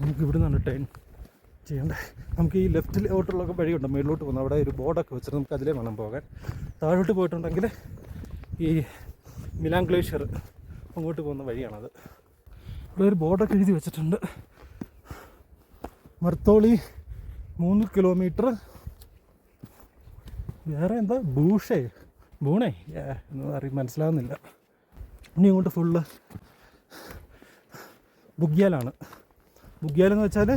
നമുക്ക് ഇവിടെ നിന്നാണ് ടേൺ ചെയ്യേണ്ടത്. നമുക്ക് ഈ ലെഫ്റ്റിലോട്ടുള്ളൊക്കെ വഴിയുണ്ട്, മേളിലോട്ട് പോകുന്നത്. അവിടെ ഒരു ബോർഡൊക്കെ വെച്ചിട്ട് നമുക്ക് അതിലേ വേണം പോകാൻ. താഴോട്ട് പോയിട്ടുണ്ടെങ്കിൽ ഈ മിലാൻ ഗ്ലേഷ്യർ അങ്ങോട്ട് പോകുന്ന വഴിയാണത്. ഇവിടെ ഒരു ബോർഡൊക്കെ എഴുതി വെച്ചിട്ടുണ്ട്. മർത്തോളി 3 കിലോമീറ്റർ. വേറെ എന്താ ബൂണേ ഒന്നും മനസ്സിലാകുന്നില്ല. ഇനി ഇങ്ങോട്ട് ഫുള്ള് ബുഗ്യാലാണ്. ബുഗ്യാലെന്ന് വെച്ചാൽ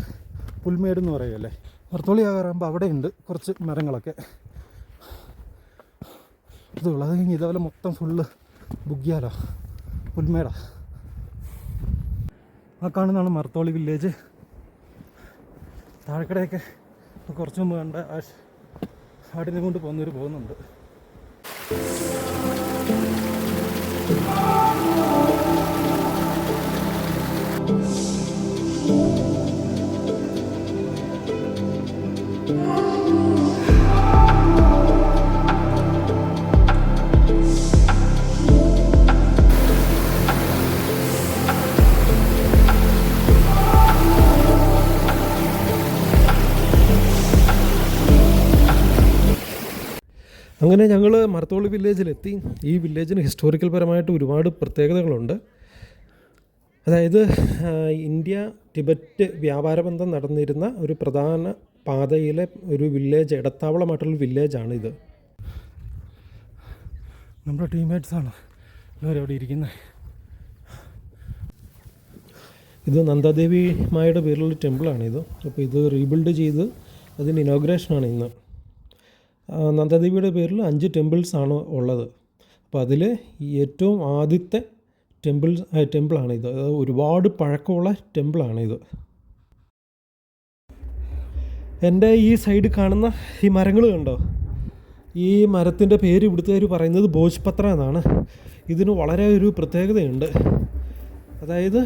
പുൽമേട് എന്ന് പറയുമല്ലേ. മർത്തോളി ആകാറാകുമ്പോൾ അവിടെ ഉണ്ട് കുറച്ച് മരങ്ങളൊക്കെ. ഇതുള്ളൂ. അത് കഴിഞ്ഞ് ഇതേപോലെ മൊത്തം ഫുള്ള് ബുഗ്യാലാ, പുൽമേടാ. ആ കാണുന്നതാണ് മർത്തോളി വില്ലേജ്. താഴെക്കടയൊക്കെ കുറച്ച് മുമ്പ് കണ്ട ആടിനെ കൊണ്ട് പോകുന്നുണ്ട്. അങ്ങനെ ഞങ്ങൾ മർത്തോളി വില്ലേജിലെത്തി. ഈ വില്ലേജിന് ഹിസ്റ്റോറിക്കൽ പരമായിട്ട് ഒരുപാട് പ്രത്യേകതകളുണ്ട്. അതായത് ഇന്ത്യ ടിബറ്റ് വ്യാപാരബന്ധം നടന്നിരുന്ന ഒരു പ്രധാന പാതയിലെ ഒരു വില്ലേജ്, ഇടത്താവളമായിട്ടുള്ള വില്ലേജാണിത്. നമ്മുടെ ടീംമേറ്റ്സാണ് എല്ലാവരും അവിടെ ഇരിക്കുന്നത്. ഇത് നന്ദാദേവിമായുടെ പേരിലുള്ള ടെമ്പിളാണിത്. അപ്പോൾ ഇത് റീബിൽഡ് ചെയ്ത് അതിൻ്റെ ഇനോഗ്രേഷനാണ് ഇന്ന്. നന്ദാദേവിയുടെ പേരിൽ 5 ടെമ്പിൾസാണ് ഉള്ളത്. അപ്പോൾ അതിൽ ഏറ്റവും ആദ്യത്തെ ടെമ്പിളാണിത്. ഒരുപാട് പഴക്കമുള്ള ടെമ്പിളാണിത്. എൻ്റെ ഈ സൈഡ് കാണുന്ന ഈ മരങ്ങൾ കണ്ടോ? ഈ മരത്തിൻ്റെ പേര് ഇവിടുത്തുകാർ പറയുന്നത് ഭോജ്പത്ര എന്നാണ്. ഇതിന് വളരെ ഒരു പ്രത്യേകതയുണ്ട്. അതായത്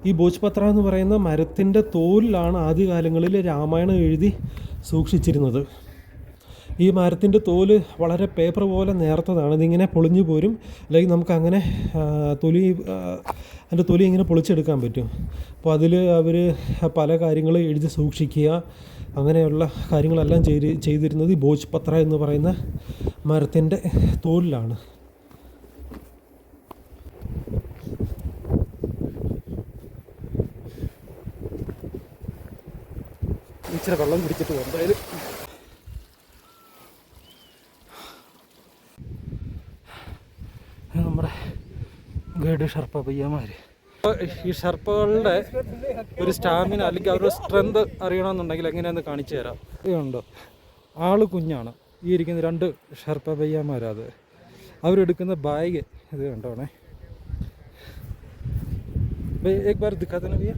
ഈ ഭോജ്പത്ര എന്ന് പറയുന്ന മരത്തിൻ്റെ തോലിലാണ് ആദ്യകാലങ്ങളിൽ രാമായണം എഴുതി സൂക്ഷിച്ചിരുന്നത്. ഈ മരത്തിൻ്റെ തോല് വളരെ പേപ്പർ പോലെ നേർത്തതാണ്. ഇതിങ്ങനെ പൊളിഞ്ഞു പോരും. അല്ലെങ്കിൽ നമുക്കങ്ങനെ അതിൻ്റെ തൊലി ഇങ്ങനെ പൊളിച്ചെടുക്കാൻ പറ്റും. അപ്പോൾ അതിൽ അവർ പല കാര്യങ്ങൾ എഴുതി സൂക്ഷിക്കുക, അങ്ങനെയുള്ള കാര്യങ്ങളെല്ലാം ചെയ്തിരുന്നത് ഈ ഭോജ്പത്ര എന്ന് പറയുന്ന മരത്തിൻ്റെ തോലിലാണ്. ഇച്ചിരി വെള്ളം കുടിച്ചിട്ട് പോകും. എന്തായാലും നമ്മുടെ ഗൈഡ് ഷർപ്പ പയ്യന്മാർ. ഈ ഷർപ്പകളുടെ ഒരു സ്റ്റാമിന അല്ലെങ്കിൽ അവരുടെ സ്ട്രെങ്ത് അറിയണമെന്നുണ്ടെങ്കിൽ എങ്ങനെയാണെന്ന് കാണിച്ചു തരാം. ഇതുണ്ടോ, ആള് കുഞ്ഞാണ്. ഈ ഇരിക്കുന്ന 2 ഷർപ്പ പയ്യന്മാരത്. അവരെടുക്കുന്ന ബാഗ് ഇത് കണ്ടോണേ. एक बार दिखाते ना भैया.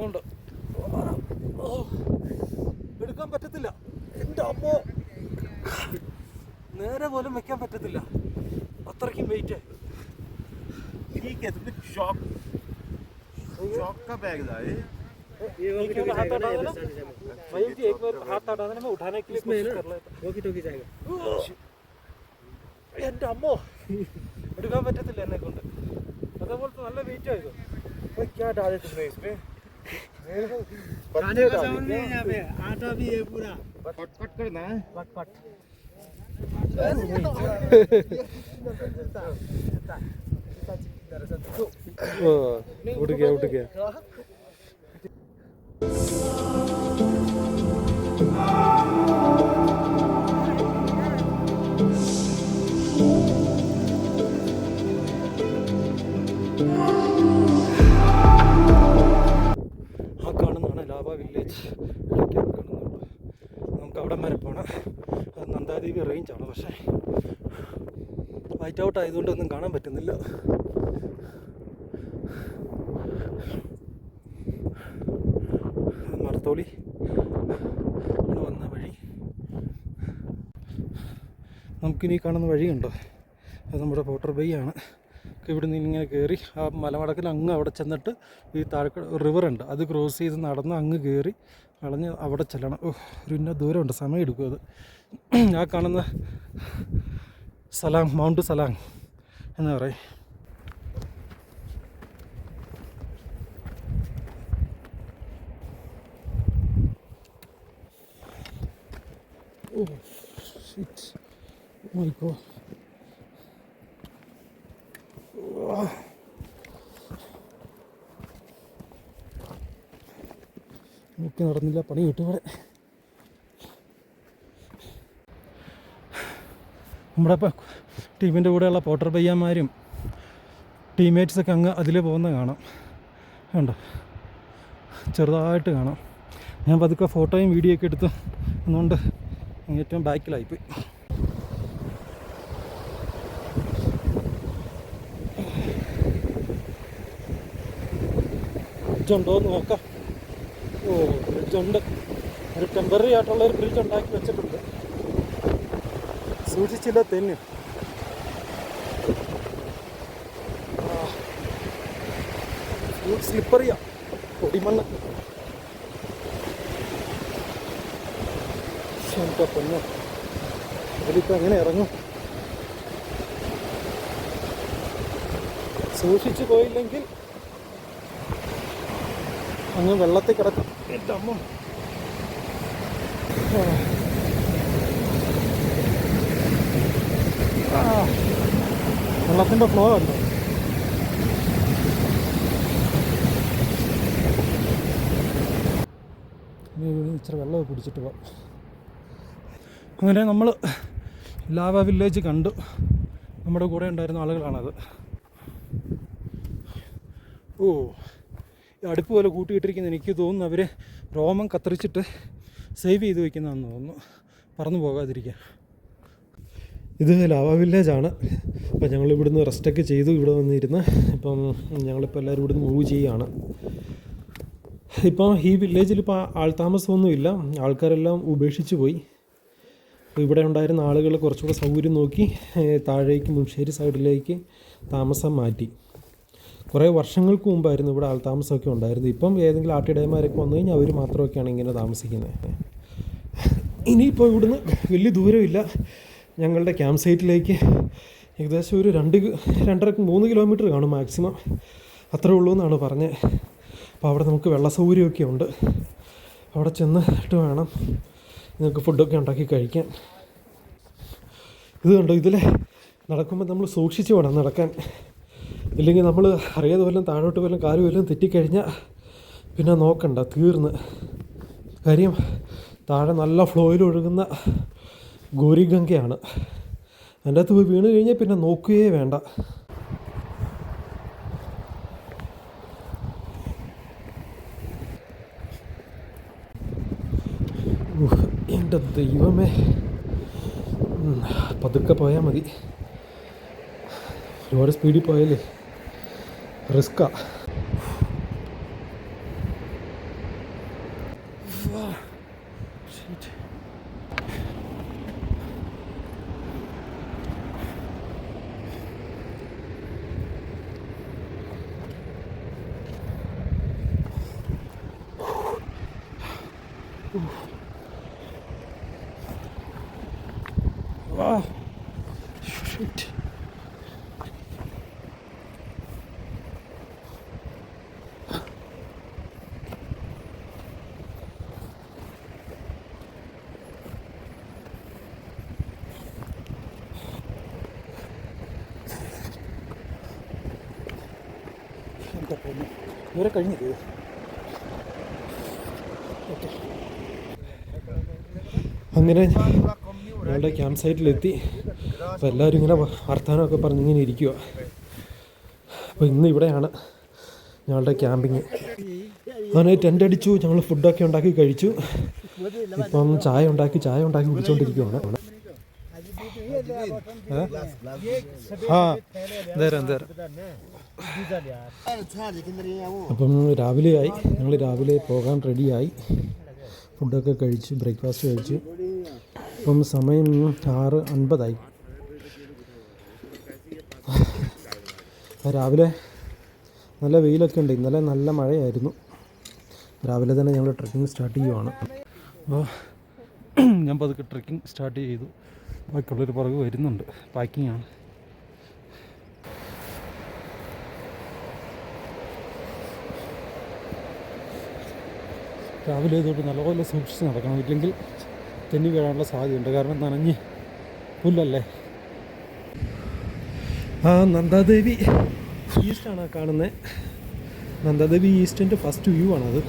ഉണ്ടോ, എടുക്കാൻ പറ്റത്തില്ല. എൻ്റെ അമ്മോ, നേരെ പോലും വെക്കാൻ പറ്റത്തില്ല, അത്രയ്ക്കും വെയിറ്റ്. ठीक है, तुमने चौक का बैग था ये हाथ हटा देना भाई जी, एक बार हाथ हटा देना, मैं उठाने के लिए कोशिश कर लेता. वोकी टोकी जाएगा. എൻ്റെ അമ്മോ, എടുക്കാൻ പറ്റത്തില്ല എന്നെ കൊണ്ട്. അതേപോലത്തെ നല്ല വെയിറ്റ് ആയിരുന്നു. क्या डाले तुमने इसमें? खाने का सामान भी है यहाँ पे, आटा भी है पूरा. कट करना है, कट. उठ गया. ആ കാണുന്നതാണ് ലാവ വില്ലേജ്. നമുക്ക് അവിടെ വരെ പോകണം. അത് നന്ദാദേവി റേഞ്ചാണ്. പക്ഷേ വൈറ്റ് ഔട്ട് ആയതുകൊണ്ടൊന്നും കാണാൻ പറ്റുന്നില്ല. മർത്തോളി വന്ന വഴി. നമുക്കിനി കാണുന്ന വഴിയുണ്ടോ, അത് നമ്മുടെ പോട്ടർ ബൈ ആണ്. ഇവിടെ നിന്ന് ഇങ്ങനെ കയറി ആ മലമടക്കിൽ അങ്ങ് അവിടെ ചെന്നിട്ട് ഈ താഴെ റിവറുണ്ട്, അത് ക്രോസ് ചെയ്ത് നടന്ന് അങ്ങ് കയറി കളഞ്ഞ് അവിടെ ചെല്ലണം. ഒരു ഇന്ന ദൂരമുണ്ട്, സമയം എടുക്കും അത്. ആ കാണുന്ന സലാങ്, മൗണ്ട് സലാങ് എന്ന് പറയും. Oh, shit. Oh my God. നോക്കി നടന്നില്ല, പണി കിട്ടും ഇവിടെ. നമ്മുടെ ഇപ്പം ടീമിൻ്റെ കൂടെയുള്ള പോട്ടർ പയ്യന്മാരും ടീംമേറ്റ്സൊക്കെ അങ്ങ് അതിൽ പോകുന്ന കാണാം. കണ്ടോ, ചെറുതായിട്ട് കാണാം. ഞാൻ പതുക്കെ ഫോട്ടോയും വീഡിയോ ഒക്കെ എടുത്തു അതുകൊണ്ട് ഏറ്റവും ബാക്കിലായിപ്പോയി. ബ്രിഡ്ജുണ്ടോ എന്ന് നോക്കാം. ഓ, ബ്രിഡ്ജുണ്ട്. ഒരു ടെമ്പററി ആയിട്ടുള്ളൊരു ബ്രിഡ്ജ് ഉണ്ടാക്കി വെച്ചിട്ടുണ്ട്. സൂക്ഷിച്ചില്ല തെന്നു. സ്ലിപ്പറിയാ, പൊടിമണ്ണ്. എന്താ പൊന്നോ, അതിലിപ്പോൾ എങ്ങനെ ഇറങ്ങും? സൂക്ഷിച്ചു പോയില്ലെങ്കിൽ അങ്ങ് വെള്ളത്തിൽ കിടക്കും. എൻ്റെ അമ്മ, വെള്ളത്തിൻ്റെ ഫ്ലോ ഉണ്ടോ? ഇച്ചിരി വെള്ളമൊക്കെ കുടിച്ചിട്ട് പോവാം. അങ്ങനെ നമ്മൾ ലാവ വില്ലേജ് കണ്ടു. നമ്മുടെ കൂടെ ഉണ്ടായിരുന്ന ആളുകളാണത്. ഓ, അടുപ്പ് പോലെ കൂട്ടിയിട്ടിരിക്കുന്ന എനിക്ക് തോന്നുന്നു അവർ രോമം കത്തിരിച്ചിട്ട് സേവ് ചെയ്ത് വയ്ക്കുന്നതെന്ന് തോന്നുന്നു, പറന്നു പോകാതിരിക്കാൻ. ഇത് ലാവ വില്ലേജാണ്. അപ്പോൾ ഞങ്ങളിവിടുന്ന് റെസ്റ്റൊക്കെ ചെയ്തു ഇവിടെ വന്നിരുന്ന്. ഇപ്പം ഞങ്ങളിപ്പോൾ എല്ലാവരും ഇവിടുന്ന് മൂവ് ചെയ്യുകയാണ്. ഇപ്പോൾ ഈ വില്ലേജിൽ ഇപ്പോൾ ആൾതാമസമൊന്നുമില്ല, ആൾക്കാരെല്ലാം ഉപേക്ഷിച്ച് പോയി. അപ്പോൾ ഇവിടെ ഉണ്ടായിരുന്ന ആളുകൾ കുറച്ചുകൂടെ സൗകര്യം നോക്കി താഴേക്ക് മുംശ്ശേരി സൈഡിലേക്ക് താമസം മാറ്റി. കുറേ വർഷങ്ങൾക്ക് മുമ്പായിരുന്നു ഇവിടെ ആൾതാമസമൊക്കെ ഉണ്ടായിരുന്നു. ഇപ്പം ഏതെങ്കിലും ആട്ടിടയന്മാരൊക്കെ വന്നു കഴിഞ്ഞാൽ അവർ മാത്രമൊക്കെയാണ് ഇങ്ങനെ താമസിക്കുന്നത്. ഇനിയിപ്പോൾ ഇവിടുന്ന് വലിയ ദൂരമില്ല ഞങ്ങളുടെ ക്യാമ്പ് സൈറ്റിലേക്ക്. ഏകദേശം ഒരു 2.5-3 കിലോമീറ്റർ കാണും മാക്സിമം, അത്രേ ഉള്ളൂ എന്നാണ് പറഞ്ഞത്. അപ്പോൾ അവിടെ നമുക്ക് വെള്ള സൗകര്യമൊക്കെ ഉണ്ട്. അവിടെ ചെന്നിട്ട് വേണം നിങ്ങൾക്ക് ഫുഡൊക്കെ ഉണ്ടാക്കി കഴിക്കാൻ. ഇത് കണ്ടോ, ഇതിൽ നടക്കുമ്പോൾ നമ്മൾ സൂക്ഷിച്ച് വേണം നടക്കാൻ. ഇല്ലെങ്കിൽ നമ്മൾ അറിയാതെ വല്ലതും താഴോട്ട് വല്ലതും കാല് വല്ലതും തെറ്റിക്കഴിഞ്ഞാൽ പിന്നെ നോക്കണ്ട, തീർന്ന്. കാര്യം താഴെ നല്ല ഫ്ലോയിൽ ഒഴുകുന്ന ഗോരിഗംഗയാണ്. അതിൻ്റെ അകത്ത് പോയി വീണ് കഴിഞ്ഞാൽ പിന്നെ നോക്കുകയേ വേണ്ട. എൻ്റെ ദൈവമേ, പതുക്കെ പോയാൽ മതി. ഒരുപാട് സ്പീഡിൽ പോയാലേ റിസ്ക്കാ. Wow. Shit. എന്താ പോകുന്നു, ഇവരെ കഴിഞ്ഞത്. ഓക്കെ, അങ്ങനെ ഞങ്ങളുടെ ക്യാമ്പ് സൈറ്റിലെത്തി. അപ്പോൾ എല്ലാവരും ഇങ്ങനെ വർത്തമാനമൊക്കെ പറഞ്ഞിങ്ങനെ ഇരിക്കുക. അപ്പോൾ ഇന്ന് ഇവിടെയാണ് ഞങ്ങളുടെ ക്യാമ്പിങ്. അങ്ങനെ ടെൻ്റ് അടിച്ചു, ഞങ്ങൾ ഫുഡൊക്കെ ഉണ്ടാക്കി കഴിച്ചു. ഇപ്പം ചായ ഉണ്ടാക്കി കുടിച്ചുകൊണ്ടിരിക്കുകയാണ്. അപ്പം രാവിലെയായി, ഞങ്ങൾ രാവിലെ പോകാൻ റെഡിയായി. ഫുഡൊക്കെ കഴിച്ചു, ബ്രേക്ക്ഫാസ്റ്റ് കഴിച്ചു. ഇപ്പം സമയം 6:50. രാവിലെ നല്ല വെയിലൊക്കെ ഉണ്ട്. ഇന്നലെ നല്ല മഴയായിരുന്നു. രാവിലെ തന്നെ ഞങ്ങൾ ട്രെക്കിംഗ് സ്റ്റാർട്ട് ചെയ്യുവാണ്. അപ്പോൾ ഞാൻ പതുക്കെ ട്രെക്കിംഗ് സ്റ്റാർട്ട് ചെയ്തു. ബാക്കിയുള്ളൊരു പുറകെ വരുന്നുണ്ട്. പാക്കിങ്ങാണ്. രാവിലെ ഇതോട്ട് നല്ലപോലെ സൂക്ഷിച്ച് നടക്കണം, ഇല്ലെങ്കിൽ തെന്നി വീഴാനുള്ള സാധ്യതയുണ്ട്, കാരണം നനഞ്ഞ് പുല്ലല്ലേ. ആ നന്ദാദേവി ഈസ്റ്റാണ് കാണുന്നത്. നന്ദാദേവി ഈസ്റ്റിൻ്റെ ഫസ്റ്റ് വ്യൂ ആണത്.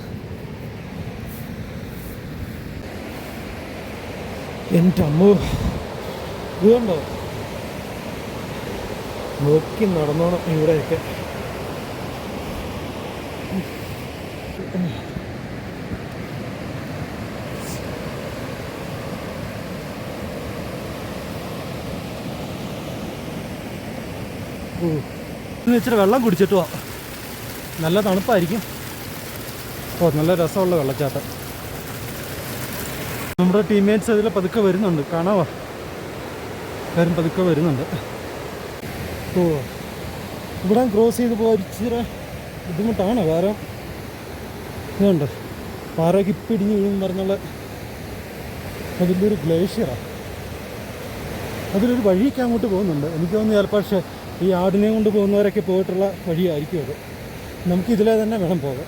എൻ്റെ അമ്മോ, ഇത് കണ്ടോ, നോക്കി നടന്നോണം ഇവിടെയൊക്കെ. ഇച്ചിരി വെള്ളം കുടിച്ചിട്ട് പോവാം, നല്ല തണുപ്പായിരിക്കും. ഓ, നല്ല രസമുള്ള വെള്ളച്ചാട്ടം. നമ്മുടെ ടീംമേറ്റ്സ് അതിൽ പതുക്കെ വരുന്നുണ്ട്, കാണാവോ, കാര്യം പതുക്കെ വരുന്നുണ്ട്. ഓ, ഇവിടെ ക്രോസ് ചെയ്ത് പോകാൻ ഇച്ചിരി ബുദ്ധിമുട്ടാണ്, കാരണം ഇതുണ്ട് പാറയ്ക്ക് ഇപ്പിടിഞ്ഞ് വീഴും പറഞ്ഞുള്ള വലിയൊരു ഗ്ലേഷ്യറാണ്. അതിലൊരു വഴിയൊക്കെ അങ്ങോട്ട് പോകുന്നുണ്ട്. എനിക്ക് തോന്നുന്നു ചിലപ്പോൾ പക്ഷേ ഈ ആടിനെ കൊണ്ട് പോകുന്നവരൊക്കെ പോയിട്ടുള്ള വഴിയായിരിക്കും അത്. നമുക്കിതിലെ തന്നെ വേണം പോകാൻ.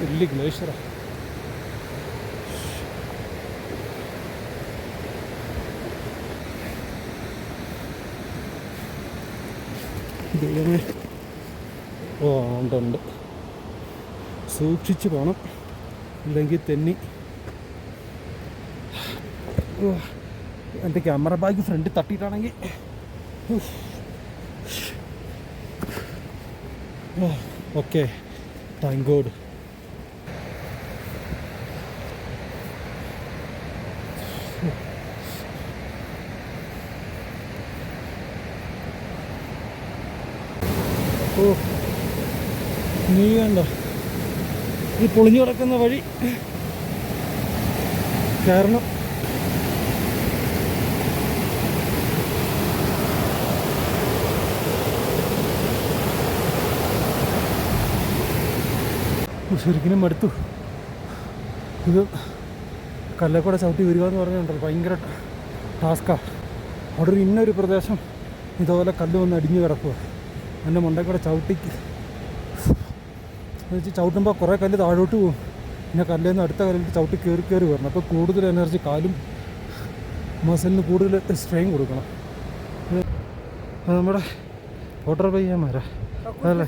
വലിയ ഗ്ലേഷ്യറാണ്. ദൈവമേ, ഓ ഉണ്ട്, സൂക്ഷിച്ച് പോകണം, ഇല്ലെങ്കിൽ തെന്നി. എൻ്റെ ക്യാമറ ബാഗ് ഫ്രണ്ടിൽ തട്ടിയിട്ടാണെങ്കിൽ ഓക്കെ, താങ്ക് ഗോഡ്. ഓ, നീ കണ്ടോ ഈ പൊളിഞ്ഞു കിടക്കുന്ന വഴി, കാരണം ശരിക്കും മടുത്തു. ഇത് കല്ലക്കൂടെ ചവിട്ടി വരിക എന്ന് പറഞ്ഞിട്ടുണ്ടല്ലോ, ഭയങ്കര ടാസ്ക്കാണ്. അവിടെ ഒരു ഇന്നൊരു പ്രദേശം ഇതുപോലെ കല്ല് വന്ന് അടിഞ്ഞു കിടക്കുക. എൻ്റെ മണ്ടയിൽ ചവിട്ടിക്ക് വെച്ച് ചവിട്ടുമ്പോൾ കുറേ കല്ല് താഴോട്ട് പോകും, പിന്നെ കല്ലിൽ നിന്ന് അടുത്ത കല്ലിൽ ചവിട്ടി കയറി വരണം. അപ്പോൾ കൂടുതൽ എനർജി, കാലും മസിലിന് കൂടുതൽ സ്ട്രെയിൻ കൊടുക്കണം. നമ്മുടെ ഫോട്ടോ പയ്യന്മാരാ അതല്ലേ?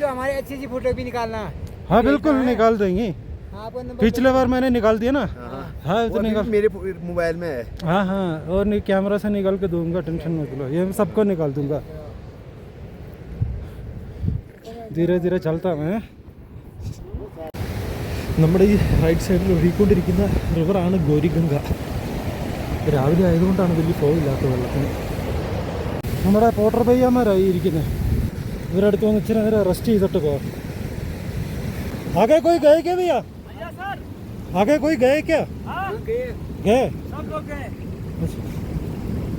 हाँ बिल्कुल निकाल देंगे, पिछले बार मैंने निकाल दिया ना। हाँ तो निकाल, मेरे मोबाइल में है। हाँ हाँ, और कैमरा से निकाल के दूंगा, टेंशन मत लो, ये सबको निकाल दूंगा। धीरे धीरे चलता मैं. നമ്മുടെ ഈ റൈറ്റ് സൈഡിൽ ഒഴുകിക്കൊണ്ടിരിക്കുന്ന റിവറാണ് ഗൗരിഗംഗ. രാവിലെ ആയതുകൊണ്ടാണ് വലിയ ഫ്ലോ ഇല്ലാത്ത വെള്ളത്തിന്. നമ്മുടെ പോട്ടർ പയ്യന്മാരായി ഇരിക്കുന്നത്, ഇവരടുത്ത് വന്ന് ഇച്ചിരി നേരം റെസ്റ്റ് ചെയ്തിട്ട് പോകാം. आगे कोई गए क्या भैया? आगे कोई गए क्या? गए सब लोग गए.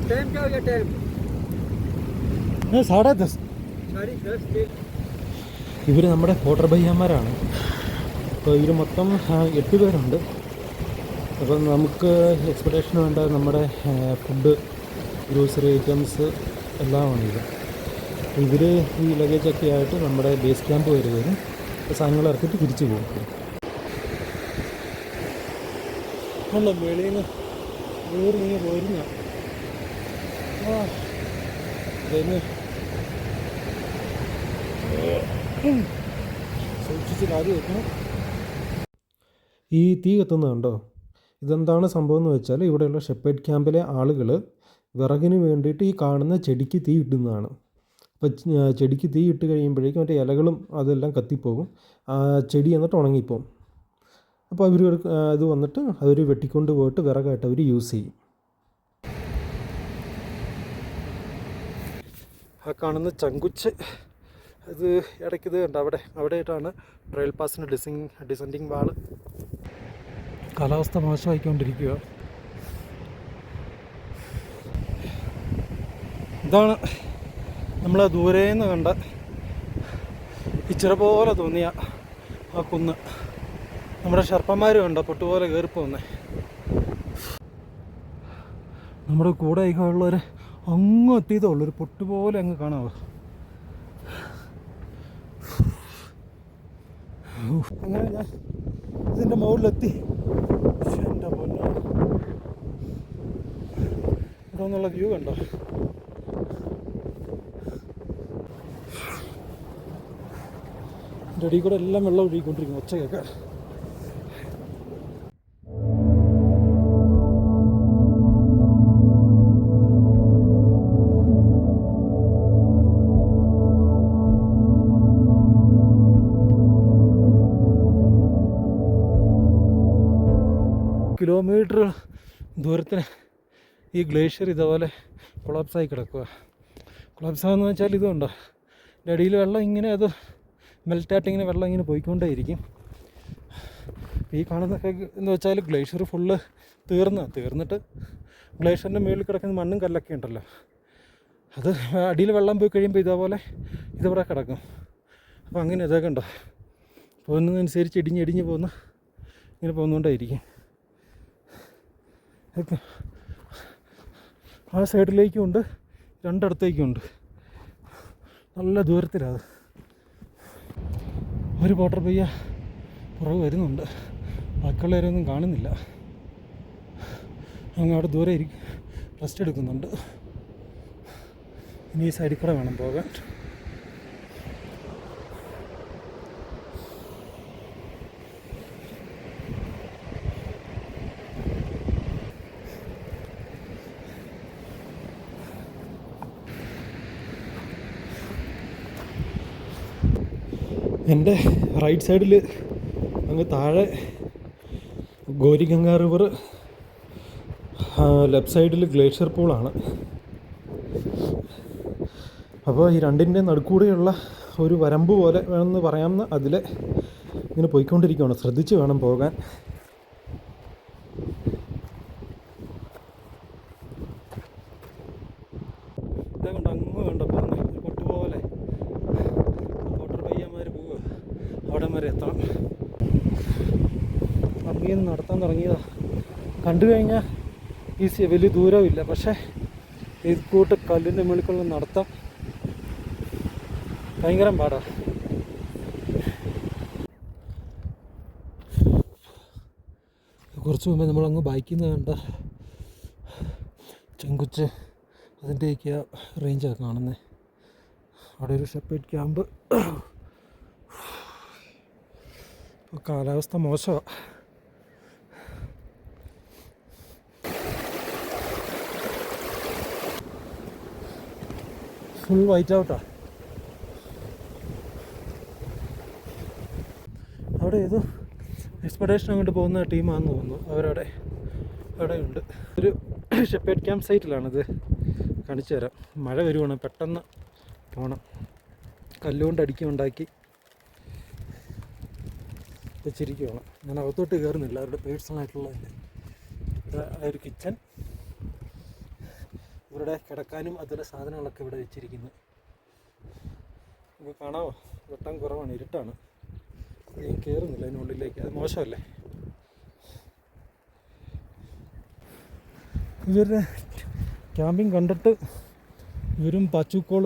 टाइम क्या हो गया? टाइम 10:30. ഇവർ നമ്മുടെ പോട്ടർ പയ്യന്മാരാണ്. അപ്പോൾ ഇവർ മൊത്തം 8 പേരുണ്ട്. അപ്പം നമുക്ക് എക്സ്പെഡിഷന് വേണ്ട നമ്മുടെ ഫുഡ്, ഗ്രോസറി ഐറ്റംസ് എല്ലാമാണ് ഇത്. ഇവർ ഈ ലഗേജൊക്കെ ആയിട്ട് നമ്മുടെ ബേസ് ക്യാമ്പ് വരെ വരും, സാധനങ്ങൾ ഇറക്കിയിട്ട് തിരിച്ചു പോകും. അല്ല, വെളിയിൽ നിന്ന് ഊറിങ്ങനെ പോയിരുന്ന സൂക്ഷിച്ച് കാര്യം വെക്കണം. ഈ തീ കത്തുന്നതുണ്ടോ? ഇതെന്താണ് സംഭവം എന്ന് വെച്ചാൽ, ഇവിടെയുള്ള ഷെപ്പേർഡ് ക്യാമ്പിലെ ആളുകൾ വിറകിന് വേണ്ടിയിട്ട് ഈ കാണുന്ന ചെടിക്ക് തീ ഇടുന്നതാണ്. അപ്പോൾ ചെടിക്ക് തീ ഇട്ട് കഴിയുമ്പോഴേക്കും മറ്റേ ഇലകളും അതെല്ലാം കത്തിപ്പോകും, ചെടി എന്നിട്ട് ഉണങ്ങിപ്പോകും. അപ്പോൾ അവർ ഇത് വന്നിട്ട് അവർ വെട്ടിക്കൊണ്ട് പോയിട്ട് വിറകായിട്ട് അവർ യൂസ് ചെയ്യും. ആ കാണുന്ന ചങ്കുച്ച്, അത് ഇടയ്ക്കിത് ഉണ്ട്, അവിടെയായിട്ടാണ് ട്രയൽ പാസിന് ഡിസെൻഡിങ് വാള്. കാലാവസ്ഥ മോശമായിക്കൊണ്ടിരിക്കുക. ഇതാണ് നമ്മൾ ദൂരേന്ന് കണ്ട ഇച്ചിറ പോലെ തോന്നിയ ആ കുന്ന്. നമ്മുടെ ഷർപ്പന്മാരും കണ്ടോ പൊട്ടുപോലെ കയറിപ്പോന്നേ. നമ്മുടെ കൂടെ ഉള്ളവർ അങ്ങ് എത്തിയതുള്ളൂ, ഒരു പൊട്ടുപോലെ അങ്ങ് കാണാമോ. അങ്ങനെ ഞാൻ ഇതിൻ്റെ മുകളിലെത്തി. എൻ്റെ പൊന്നോ, ഇവിടെ നിന്നുള്ള വ്യൂ കണ്ടോ. ഇതിൻ്റെ അടിയിൽ കൂടെ എല്ലാം വെള്ളം ഒഴുകിക്കൊണ്ടിരിക്കും, ഒച്ച കേൾക്കാം. കിലോമീറ്റർ ദൂരത്തിന് ഈ ഗ്ലേഷ്യർ ഇതേപോലെ കൊളാപ്സായി കിടക്കുക. കൊളാപ്സാന്ന് വെച്ചാൽ ഇതുണ്ടോ, ഇതിൻ്റെ അടിയിൽ വെള്ളം ഇങ്ങനെ അത് മെൽറ്റായിട്ട് ഇങ്ങനെ വെള്ളം ഇങ്ങനെ പോയിക്കൊണ്ടേയിരിക്കും. ഈ കാണുന്നതൊക്കെ എന്ന് വെച്ചാൽ ഗ്ലേഷ്യർ ഫുള്ള് തീർന്നിട്ട് ഗ്ലേഷ്യറിൻ്റെ മുകളിൽ കിടക്കുന്ന മണ്ണും കല്ലൊക്കെ ഉണ്ടല്ലോ, അത് അടിയിൽ വെള്ളം പോയി കഴിയുമ്പോൾ ഇതേപോലെ ഇതിവിടെ കിടക്കും. അപ്പോൾ അങ്ങനെ ഇതൊക്കെ ഉണ്ടോ പോകുന്നതനുസരിച്ച് ഇടിഞ്ഞ് പോകുന്ന ഇങ്ങനെ പോകുന്നുകൊണ്ടായിരിക്കും. ആ സൈഡിലേക്കും ഉണ്ട്, രണ്ടിടത്തേക്കും ഉണ്ട്, നല്ല ദൂരത്തിലാണ്. ഒരു വാട്ടർ പയ്യ പുറകെ വരുന്നുണ്ട്, ബാക്കിയുള്ളവരൊന്നും കാണുന്നില്ല. അങ്ങ് അവിടെ ദൂരെ റെസ്റ്റ് എടുക്കുന്നുണ്ട്. ഇനി ഈ സൈഡിൽ കൂടെ വേണം പോകാൻ. എൻ്റെ റൈറ്റ് സൈഡിൽ അങ്ങ് താഴെ ഗോരിഗംഗ റിവർ, ലെഫ്റ്റ് സൈഡിൽ ഗ്ലേഷ്യർ പൂളാണ്. അപ്പോൾ ഈ രണ്ടിൻ്റെ നടുക്കൂടെയുള്ള ഒരു വരമ്പ് പോലെ വേണമെന്ന് പറയാമെന്ന് അതിൽ ഇങ്ങനെ പോയിക്കൊണ്ടിരിക്കുകയാണ്. ശ്രദ്ധിച്ച് വേണം പോകാൻ. ഇതുകൊണ്ട് അങ്ങ് വേണ്ട പോകുന്നത് പൊട്ടുപോലെ വാട്ടർ പയ്യന്മാർ പോവുക, അവിടെ വരെ എത്തണം. അമ്മയിൽ നടത്താൻ തുടങ്ങിയതാണ്. കണ്ടു കഴിഞ്ഞാൽ ഈസി, വലിയ ദൂരമില്ല. പക്ഷേ ഇത് കൂട്ട് കല്ലിൻ്റെ മുകളിലുള്ള നടത്തം ഭയങ്കര പാടാണ്. കുറച്ച് മുമ്പ് നമ്മളങ്ങ് ബൈക്കിൽ നിന്ന് കണ്ട ചെങ്കുച്ച് അതിൻ്റെയൊക്കെ റേഞ്ചാണ് കാണുന്നത്. അവിടെ ഒരു ഷെപ്പേർഡ് ക്യാമ്പ്. ഇപ്പോൾ കാലാവസ്ഥ മോശമാണ്. ഫുൾ വൈറ്റ് ഔട്ടാണ്. അവിടെ ഏതോ എക്സ്പെഡേഷൻ അങ്ങോട്ട് പോകുന്ന ടീമാണെന്ന് തോന്നുന്നു. അവിടെ ഉണ്ട് ഒരു ഷെപ്പേർഡ് ക്യാമ്പ് സൈറ്റിലാണിത്. കാണിച്ചു തരാം. മഴ വരുവാണ്, പെട്ടെന്ന് പോകണം. കല്ലുകൊണ്ട് ഉണ്ടാക്കി വെച്ചിരിക്കുകയാണ്. ഞാൻ അകത്തോട്ട് കയറുന്നില്ല, അവരുടെ പേഴ്സണലായിട്ടുള്ളതല്ലേ. ഒരു കിച്ചൺ, ഇവരുടെ കിടക്കാനും അതിലെ സാധനങ്ങളൊക്കെ ഇവിടെ വെച്ചിരിക്കുന്നു. നമുക്ക് കാണാമോ, വെട്ടം കുറവാണ്, ഇരുട്ടാണ്. ഞാൻ കയറുന്നില്ല അതിനുള്ളിലേക്ക്, അത് മോശമല്ലേ. ഇവരുടെ ക്യാമ്പിങ് കണ്ടിട്ട് ഇവരും പച്ചുക്കോൾ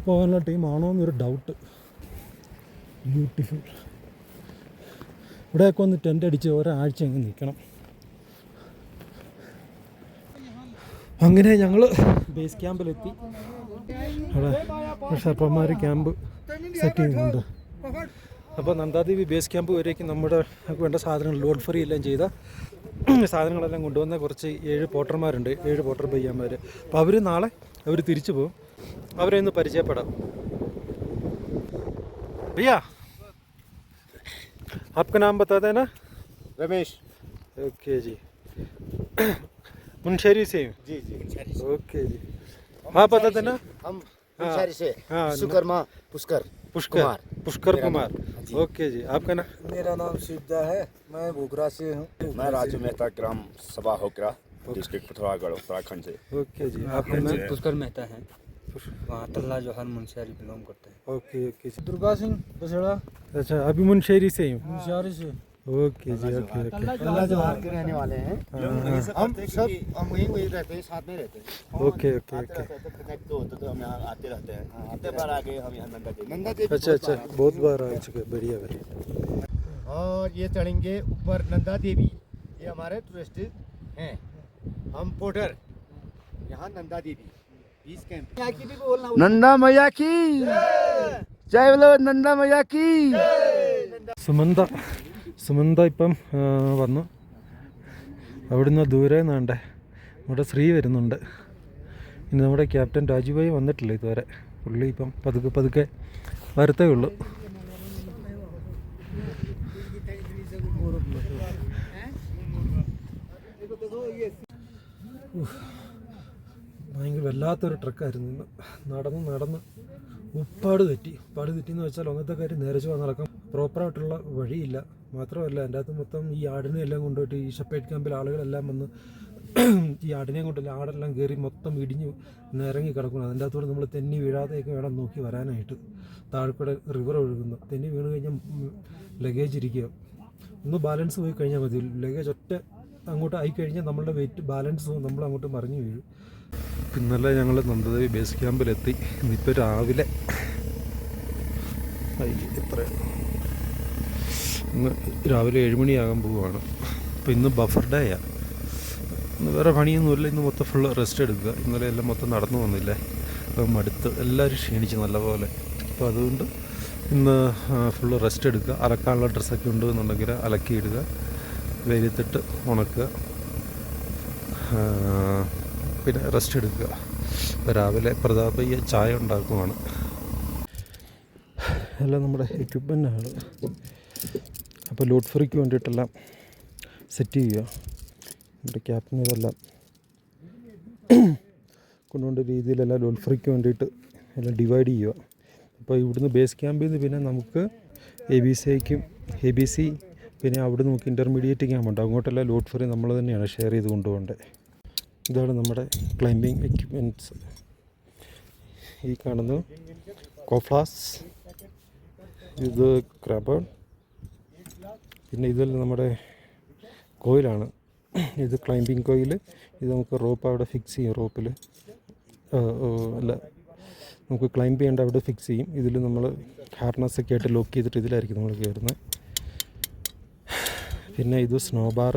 പോകാനുള്ള ടീമാണോ എന്നൊരു ഡൗട്ട്. ബ്യൂട്ടിഫുൾ. ഇവിടെയൊക്കെ ഒന്ന് ടെൻ്റ് അടിച്ച് ഒരാഴ്ച അങ്ങ് നിൽക്കണം. അങ്ങനെ ഞങ്ങൾ ബേസ് ക്യാമ്പിലെത്തി. അവിടെ ഷർപ്പന്മാർ ക്യാമ്പ് സെറ്റ് ചെയ്യുന്നുണ്ട്. അപ്പോൾ നന്ദാദേവി ബേസ് ക്യാമ്പ് വരേക്കും നമ്മുടെ വേണ്ട സാധനങ്ങൾ ലോഡ് ഫ്രീ എല്ലാം ചെയ്ത സാധനങ്ങളെല്ലാം കൊണ്ടുവന്ന കുറച്ച് 7 പോട്ടർമാരുണ്ട്, 7 പോട്ടർ പയ്യന്മാർ. അപ്പോൾ അവർ നാളെ തിരിച്ചു പോകും. അവരെ ഒന്ന് പരിചയപ്പെടാം. भैया आपका नाम बता देना. रमेश. ओके जी. मुनशेरी से. जी ओके जी. हाँ बता देना. हम मुनशेरी से. हाँ सुकरमा पुष्कर कुमार. ओके जी. आपका नाम? मेरा नाम शिवदा है, मैं भोगरा से हूँ. मैं राजू मेहता, ग्राम सभा होकरा, डिस्ट्रिक्ट पिथौरागढ़, उत्तराखंड से. ओके जी. आपका नाम? पुष्कर मेहता है, वहाँ तल्ला जोहर मुनशेरी बिलोंग करते हैं. ओके जी. दुर्गा सिंह बसेड़ा, अच्छा, अभी मुनशेरी से ही हूँ. मुनशेरी से. ओके जी. ओके. तल्ला जोहर के रहने वाले हैं. हम सब वहीं रहते हैं, साथ में रहते हैं. ओके. तो हम यहाँ आते रहते हैं. आते बार आगे हम यहाँ नंदा देवी. अच्छा, बहुत बार आ चुके. बढ़िया. और ये चढ़ेंगे ऊपर नंदा देवी. ये हमारे टूरिस्ट हैं. हम पोर्टर यहाँ नंदा दीदी पीस कैंप यहाँ की भी बोलना नंदा मैया की जय बोलो नंदा मैया की സുമന്ത ഇപ്പം വന്നു. അവിടുന്ന് ദൂരെ നിന്നാണ്ടേ നമ്മുടെ ശ്രീ വരുന്നുണ്ട്. ഇനി നമ്മുടെ ക്യാപ്റ്റൻ രാജുഭായി വന്നിട്ടില്ല ഇതുവരെ. പുള്ളി ഇപ്പം പതുക്കെ വരത്തേ ഉള്ളൂ. ഭയങ്കര വല്ലാത്തൊരു ട്രക്കായിരുന്നു ഇന്ന്. നടന്ന് ഉപ്പാട് തെറ്റി എന്ന് വെച്ചാൽ ഒന്നത്തെ കാര്യം നേരെ ചൊവ്വ നടക്കാം പ്രോപ്പറായിട്ടുള്ള വഴിയില്ല. മാത്രമല്ല എൻ്റെ അകത്ത് മൊത്തം ഈ ആടിനെ എല്ലാം കൊണ്ടുപോയിട്ട് ഈ ഷെപ്പേഡ് ക്യാമ്പിൽ ആളുകളെല്ലാം വന്ന് ഈ ആടിനെയും കൊണ്ടല്ല ആടെല്ലാം കയറി മൊത്തം ഇടിഞ്ഞ് നിരങ്ങി കിടക്കുന്നു. അതിൻ്റെ അകത്തോടെ നമ്മൾ തെന്നി വീഴാതെയൊക്കെ വേണം നോക്കി വരാനായിട്ട്. താഴെക്കൂടെ റിവർ ഒഴുകുന്നു. തെന്നി വീണ് കഴിഞ്ഞാൽ ലഗേജ് ഇരിക്കുക. ഒന്ന് ബാലൻസ് പോയി കഴിഞ്ഞാൽ മതി. ലഗേജ് ഒറ്റ അങ്ങോട്ട് ആയിക്കഴിഞ്ഞാൽ നമ്മളുടെ വെയിറ്റ് ബാലൻസ് നമ്മൾ അങ്ങോട്ട് മറിഞ്ഞു വീഴും. ഇന്നലെ ഞങ്ങൾ നന്ദദേവി ബേസ് ക്യാമ്പിലെത്തി. ഇന്നിപ്പോൾ രാവിലെ ഇന്ന് രാവിലെ 7 മണിയാകാൻ പോവുകയാണ്. അപ്പോൾ ഇന്ന് ബഫർ ഡേയാണ്. ഇന്ന് വേറെ പണിയൊന്നുമില്ല. ഇന്ന് മൊത്തം ഫുള്ള് റെസ്റ്റ് എടുക്കുക. ഇന്നലെ എല്ലാം മൊത്തം നടന്നു വന്നില്ലേ, അപ്പം മടുത്ത് എല്ലാവരും ക്ഷീണിച്ച് നല്ലപോലെ. അപ്പോൾ അതുകൊണ്ട് ഇന്ന് ഫുള്ള് റെസ്റ്റ് എടുക്കുക. അലക്കാനുള്ള ഡ്രസ്സൊക്കെ ഉണ്ടെന്നുണ്ടെങ്കിൽ അലക്കിയിടുക, വെയിലത്തിട്ട് ഉണക്കുക, പിന്നെ റെസ്റ്റ് എടുക്കുക. ഇപ്പോൾ രാവിലെ പ്രതാപയ്യ ചായ ഉണ്ടാക്കുവാണ്. എല്ലാം നമ്മുടെ എക്യുപ്മെൻ്റാണ്. അപ്പോൾ ലോഡ് ഫ്രീക്ക് വേണ്ടിയിട്ടെല്ലാം സെറ്റ് ചെയ്യുക. നമ്മുടെ ക്യാപ്റ്റൻ ഇതെല്ലാം കൊണ്ടുകൊണ്ട് രീതിയിലെല്ലാം ലോഡ് ഫ്രീക്ക് വേണ്ടിയിട്ട് എല്ലാം ഡിവൈഡ് ചെയ്യുക. അപ്പോൾ ഇവിടുന്ന് ബേസ് ക്യാമ്പിൽ നിന്ന് പിന്നെ നമുക്ക് എ ബി സി പിന്നെ അവിടെ നമുക്ക് ഇൻ്റർമീഡിയറ്റ് ക്യാമ്പുണ്ട്. അങ്ങോട്ടെല്ലാം ലോഡ് ഫ്രീ നമ്മൾ തന്നെയാണ് ഷെയർ ചെയ്ത് കൊണ്ടുപോകേണ്ടത്. ഇതാണ് നമ്മുടെ ക്ലൈമ്പിംഗ് എക്യുപ്മെൻറ്റ്സ്. ഈ കാണുന്നത് കോഫ്ലാസ്, ഇത് ക്രാബൺ, പിന്നെ ഇതിൽ നമ്മുടെ കോയിലാണ്. ഇത് ക്ലൈമ്പിംഗ് കോയിൽ. ഇത് നമുക്ക് റോപ്പ് അവിടെ ഫിക്സ് ചെയ്യും. റോപ്പിൽ അല്ല, നമുക്ക് ക്ലൈംബ് ചെയ്യേണ്ട അവിടെ ഫിക്സ് ചെയ്യും. ഇതിൽ നമ്മൾ ഹാർനസ്സൊക്കെ ആയിട്ട് ലോക്ക് ചെയ്തിട്ട് ഇതിലായിരിക്കും നമ്മൾ കയറുന്നത്. പിന്നെ ഇത് സ്നോ ബാർ,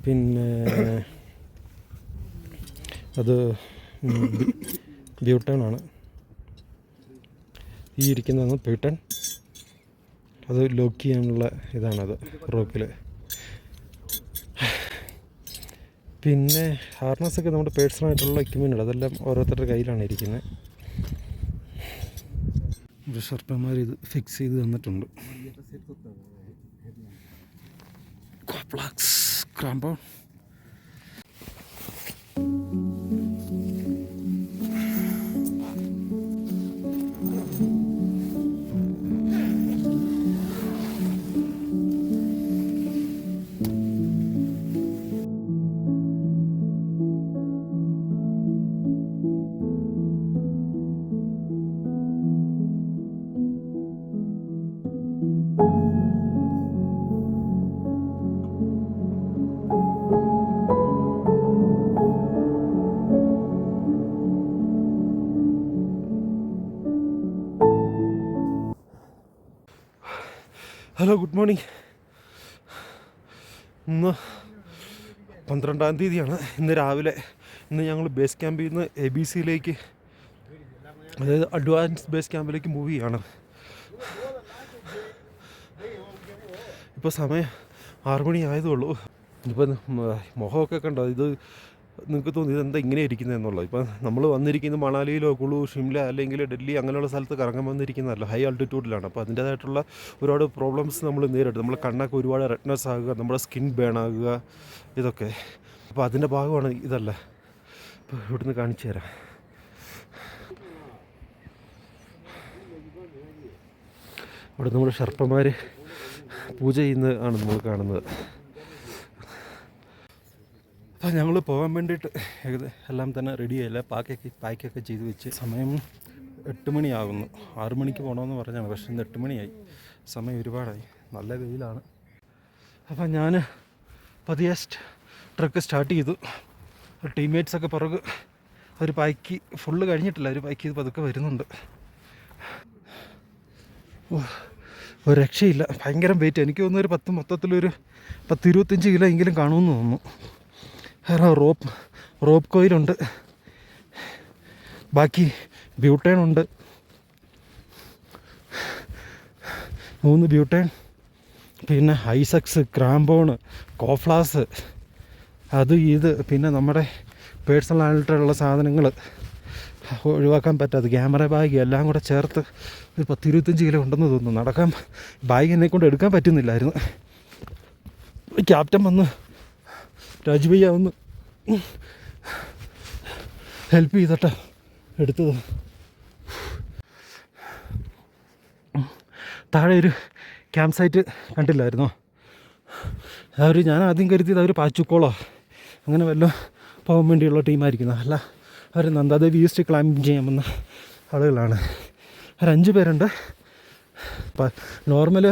പിന്നെ അത് ബ്യൂട്ടൺ ആണ്. ഈ ഇരിക്കുന്നതാണ് പ്യൂട്ടൺ. അത് ലോക്ക് ചെയ്യാനുള്ള ഇതാണത് റോപ്പിൽ. പിന്നെ ഹാർനസ്സൊക്കെ നമ്മുടെ പേഴ്സണലായിട്ടുള്ള എക്യുപ്മെൻ്റ്, അതെല്ലാം ഓരോരുത്തരുടെ കയ്യിലാണ് ഇരിക്കുന്നത്. ഷർപ്പന്മാർ ഇത് ഫിക്സ് ചെയ്ത് തന്നിട്ടുണ്ട്. കോപ്ലാക്സ് ക്രാമ്പോ. Hello, good morning. ഇന്ന് 12-ാം തീയതിയാണ്. ഇന്ന് രാവിലെ ഞങ്ങൾ ബേസ് ക്യാമ്പിൽ നിന്ന് ABC-യിലേക്ക്, അതായത് അഡ്വാൻസ് ബേസ് ക്യാമ്പിലേക്ക് മൂവ് ചെയ്യാണ്. ഇപ്പോൾ സമയം 6 മണി ആയതുള്ളൂ. ഇപ്പം മുഖമൊക്കെ കണ്ടോ, ഇത് നിങ്ങൾക്ക് തോന്നി ഇതെന്താ ഇങ്ങനെ ഇരിക്കുന്നത് എന്നുള്ളത്. ഇപ്പം നമ്മൾ വന്നിരിക്കുന്നത് മണാലിയിലോ കുളു, ഷിംല അല്ലെങ്കിൽ ഡൽഹി അങ്ങനെയുള്ള സ്ഥലത്ത് കറങ്ങാൻ വന്നിരിക്കുന്നതല്ല, ഹൈ ആൾട്ടിറ്റ്യൂഡിലാണ്. അപ്പോൾ അതിൻ്റേതായിട്ടുള്ള ഒരുപാട് പ്രോബ്ലംസ് നമ്മൾ നേരിടും. നമ്മൾ കണ്ണൊക്കെ ഒരുപാട് റെഡ്നെസ് ആകുക, നമ്മുടെ സ്കിൻ ബേൺ ആകുക, ഇതൊക്കെ. അപ്പോൾ അതിൻ്റെ ഭാഗമാണ് ഇതല്ല. ഇപ്പോൾ ഇവിടുന്ന് കാണിച്ചു തരാം. അവിടെ നമ്മൾ ഷർപ്പന്മാർ പൂജ ചെയ്യുന്നതാണ് നമ്മൾ കാണുന്നത്. അപ്പോൾ ഞങ്ങൾ പോകാൻ വേണ്ടിയിട്ട് എല്ലാം തന്നെ റെഡിയായില്ല. പാക്കൊക്കെ ചെയ്ത് വെച്ച് സമയം 8 മണിയാകുന്നു. 6 മണിക്ക് പോകണമെന്ന് പറഞ്ഞാണ്, പക്ഷേ ഇന്ന് 8 മണിയായി. സമയം ഒരുപാടായി, നല്ല വെയിലാണ്. അപ്പം ഞാൻ പതിയെ ട്രക്ക് സ്റ്റാർട്ട് ചെയ്തു. ടീംമേറ്റ്സൊക്കെ പുറകെ ഒരു പായ്ക്ക് ഫുള്ള് കഴിഞ്ഞിട്ടില്ല, ഒരു പായ്ക്ക് ചെയ്ത് പതുക്കെ വരുന്നുണ്ട്. ഒരു രക്ഷയില്ല, ഭയങ്കര വെയിറ്റ്. എനിക്ക് തോന്നുന്നു ഒരു മൊത്തത്തിലൊരു 10-25 കിലോ എങ്കിലും കാണുമെന്ന് തോന്നുന്നു. റോപ്പ് കോയിലുണ്ട്, ബാക്കി ബ്യൂട്ടേൺ ഉണ്ട്, 3 ബ്യൂട്ടേൺ, പിന്നെ ഐസക്സ്, ക്രാംബോണ്, കോഫ്ലാസ്, അത് ഇത്, പിന്നെ നമ്മുടെ പേഴ്സണൽ ആയിട്ടുള്ള സാധനങ്ങൾ ഒഴിവാക്കാൻ പറ്റാതെ ക്യാമറ ബാഗ് എല്ലാം കൂടെ ചേർത്ത് ഒരു 10-25 കിലോ ഉണ്ടെന്ന് തോന്നുന്നു. നടക്കാൻ ബാഗ് എന്നെക്കൊണ്ട് എടുക്കാൻ പറ്റുന്നില്ലായിരുന്നു. ക്യാപ്റ്റൻ വന്ന് രാജുഭയ്യ ഒന്ന് ഹെൽപ്പ് ചെയ്തിട്ടാ എടുത്തത്. താഴെ ഒരു ക്യാമ്പ് സൈറ്റ് കണ്ടില്ലായിരുന്നോ? ഞാൻ ആദ്യം കരുതിയത് അവർ പാച്ചുക്കോളോ അങ്ങനെ വല്ലതും പോകാൻ വേണ്ടിയുള്ള ടീമായിരിക്കുന്നു. അല്ല, അവർ നന്ദാദേവി ഈസ്റ്റ് ക്ലൈംബ് ചെയ്യാൻ വന്ന ആളുകളാണ്. 5 പേരുണ്ട്. നോർമൽ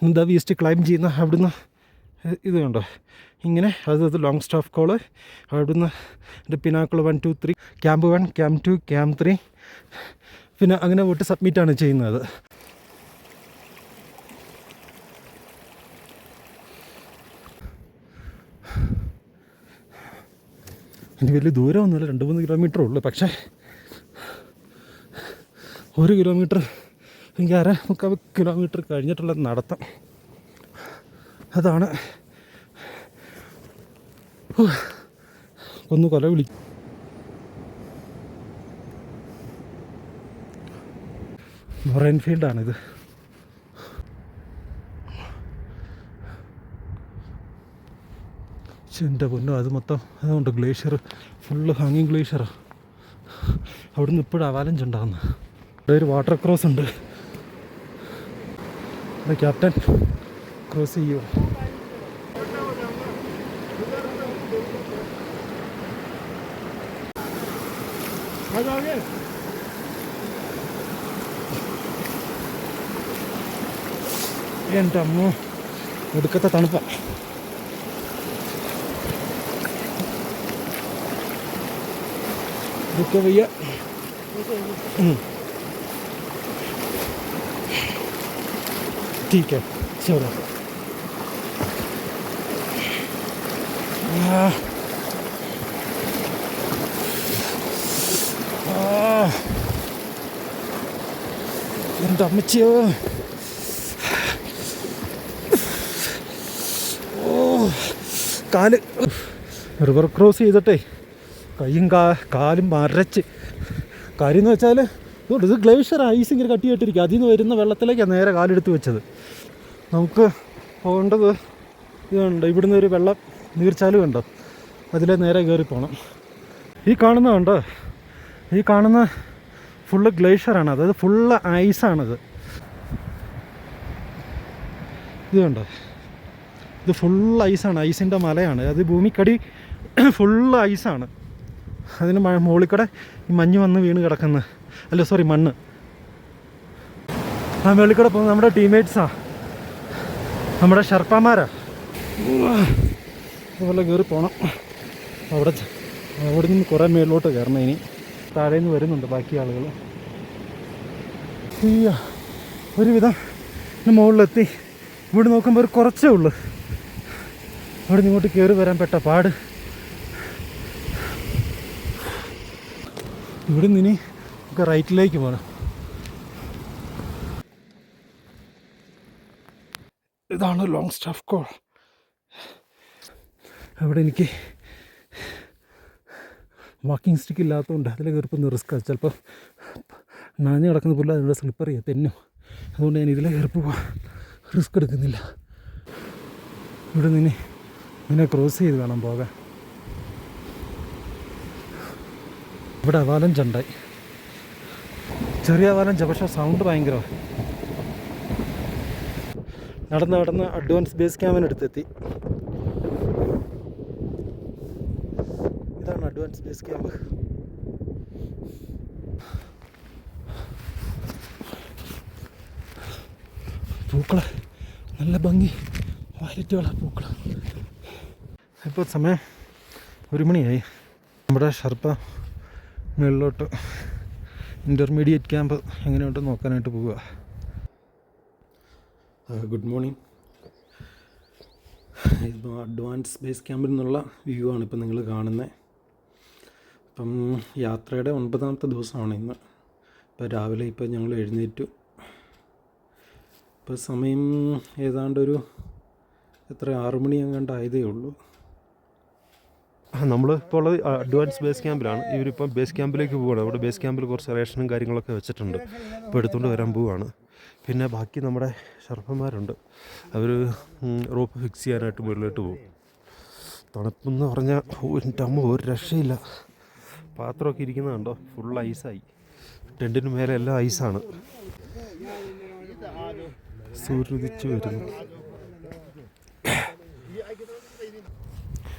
നന്ദാദേവി ഈസ്റ്റ് ക്ലൈംബ് ചെയ്യുന്ന അവിടുന്ന് ഇത് കണ്ടോ ഇങ്ങനെ, അത് ലോങ് സ്റ്റാഫ് കോള്, അവിടുന്ന് പിനാക്കിൾ 1, 2, 3, ക്യാമ്പ് 1, ക്യാമ്പ് 2, ക്യാമ്പ് 3, പിന്നെ അങ്ങനെ പോയിട്ട് സബ്മിറ്റാണ് ചെയ്യുന്നത്. ഇനി വലിയ ദൂരമൊന്നുമില്ല, 2-3 കിലോമീറ്ററേ ഉള്ളൂ. പക്ഷേ 1 കിലോമീറ്റർ എനിക്ക് 3/4 കിലോമീറ്റർ കഴിഞ്ഞിട്ടുള്ള നടത്തം അതാണ് ഒന്ന് കൊല വിളി. റെയിൻഫീൽഡാണിത്. എൻ്റെ പൊന്നോ, അത് മൊത്തം അതുകൊണ്ട് ഗ്ലേഷ്യർ ഫുള്ള് ഹാങ്ങിങ് ഗ്ലേഷ്യറാണ്. അവിടുന്ന് ഇപ്പോഴും അവലഞ്ച് ഉണ്ടാകുന്നു. ഇവിടെ ഒരു വാട്ടർ ക്രോസ് ഉണ്ട്. ക്യാപ്റ്റൻ ക്രോസ് ചെയ്യുമോ? എൻ്റെ അമ്മ ഒടുക്കത്തെ തണുപ്പാണ്. रुको भैया, ठीक है चलो। എൻ്റെ അമ്മച്ചിയോ, കാല് റിവർ ക്രോസ് ചെയ്തിട്ടേ കയ്യും കാലും മരച്ച്. കാര്യം എന്ന് വെച്ചാൽ ഇത് ഗ്ലേഷ്യർ ഐസ് ഇങ്ങനെ കട്ടിയായിട്ടിരിക്കും. അതിൽ നിന്ന് വരുന്ന വെള്ളത്തിലേക്കാണ് നേരെ കാലെടുത്ത് വെച്ചത്. നമുക്ക് പോകേണ്ടത് ഇതുണ്ട്, ഇവിടുന്ന് ഒരു വെള്ളം നീർച്ചാലും കണ്ടോ, അതിലെ നേരെ കയറി പോകണം. ഈ കാണുന്നതുണ്ടോ, ഈ കാണുന്ന ഫുള്ള് ഗ്ലേഷ്യറാണ്, അതായത് ഫുള്ള് ഐസാണത്. ഇത് കണ്ടോ, ഇത് ഫുൾ ഐസാണ്, ഐസിൻ്റെ മലയാണ്. അത് ഭൂമിക്കടി ഫുള്ള് ഐസാണ്. അതിന് മുകളിൽ കൂടെ ഈ മഞ്ഞ് വന്ന് വീണ് കിടക്കുന്ന, അല്ല സോറി മണ്ണ്. ആ മുകളിൽ കൂടെ പോകുന്നത് നമ്മുടെ ടീംമേറ്റ്സാ, നമ്മുടെ ഷെർപ്പാമാരാ. അതുപോലെ കയറി പോകണം. അവിടെ നിന്ന് കുറേ മേളിലോട്ട് കയറണം. ഇനി താഴെ നിന്ന് വരുന്നുണ്ട് ബാക്കി ആളുകൾ. ഒരുവിധം മുകളിലെത്തി. ഇവിടെ നോക്കുമ്പോൾ ഒരു കുറച്ചേ ഉള്ളൂ. അവിടെ നിന്ന് ഇങ്ങോട്ട് കയറി വരാൻ പെട്ട പാട്. ഇവിടെ നിന്ന് ഇനി നമുക്ക് റൈറ്റിലേക്ക് പോകണം. ഇതാണ് ലോങ് സ്റ്റാഫ് കോൾ. അവിടെ എനിക്ക് വാക്കിംഗ് സ്റ്റിക്ക് ഇല്ലാത്തതുകൊണ്ട് അതിൽ കയറിപ്പോൾ റിസ്ക്കാണ്. ചിലപ്പോൾ നനഞ്ഞ് കിടക്കുന്ന പുല്ല അതിലൂടെ സ്ലിപ്പർ ചെയ്യുക, തെന്നും. അതുകൊണ്ട് ഞാൻ ഇതിലെ കയറി പോവാൻ റിസ്ക് എടുക്കുന്നില്ല. ഇവിടെ നിന്ന് ഇങ്ങനെ ക്രോസ് ചെയ്ത് വേണം പോകാൻ. ഇവിടെ അവലഞ്ച് ഉണ്ടായി, ചെറിയ അവലഞ്ച്, പക്ഷേ സൗണ്ട് ഭയങ്കരമാണ്. നടന്ന് അഡ്വാൻസ് ബേസ് ക്യാമ്പിനടുത്തെത്തി. ഇതാണ് അഡ്വാൻസ് ബേസ് ക്യാമ്പ്. പൂക്കള് നല്ല ഭംഗി, വയലറ്റ് കളർ പൂക്കള്. ഇപ്പോൾ സമയം 1 മണിയായി. നമ്മുടെ ഷെർപ്പ മുകളിലോട്ട് ഇൻ്റർമീഡിയറ്റ് ക്യാമ്പ് എങ്ങനെയുണ്ടെന്ന് നോക്കാനായിട്ട് പോവുക. Good morning. ഇപ്പോൾ അഡ്വാൻസ് ബേസ് ക്യാമ്പിൽ നിന്നുള്ള വ്യൂ ആണ് ഇപ്പോൾ നിങ്ങൾ കാണുന്നത്. അപ്പം യാത്രയുടെ 9ാമത്തെ ദിവസമാണ് ഇന്ന്. ഇപ്പോൾ രാവിലെ ഇപ്പോൾ ഞങ്ങൾ എഴുന്നേറ്റു. ഇപ്പോൾ സമയം ഏതാണ്ടൊരു 6 മണി എങ്ങാണ്ടായതേ ഉള്ളൂ. നമ്മൾ ഇപ്പോൾ ഉള്ളത് അഡ്വാൻസ് ബേസ് ക്യാമ്പിലാണ്. ഇവരിപ്പം ബേസ് ക്യാമ്പിലേക്ക് പോവുകയാണ്. അവിടെ ബേസ് ക്യാമ്പിൽ കുറച്ച് റേഷനും കാര്യങ്ങളൊക്കെ വെച്ചിട്ടുണ്ട്. ഇപ്പോൾ എടുത്തുകൊണ്ട് വരാൻ പോവുകയാണ്. പിന്നെ ബാക്കി നമ്മുടെ ഷർപ്പന്മാരുണ്ട്. അവർ റോപ്പ് ഫിക്സ് ചെയ്യാനായിട്ട് മുകളിലോട്ട് പോകും. തണുപ്പെന്ന് പറഞ്ഞാൽ എൻ്റെ അമ്മ ഒരു രക്ഷയില്ല. പാത്രമൊക്കെ ഇരിക്കുന്നത് കണ്ടോ, ഫുൾ ഐസായി. ടെൻറ്റിന് മേലെ എല്ലാം ഐസാണ്. സൂര്യദിച്ച് വരുന്നു.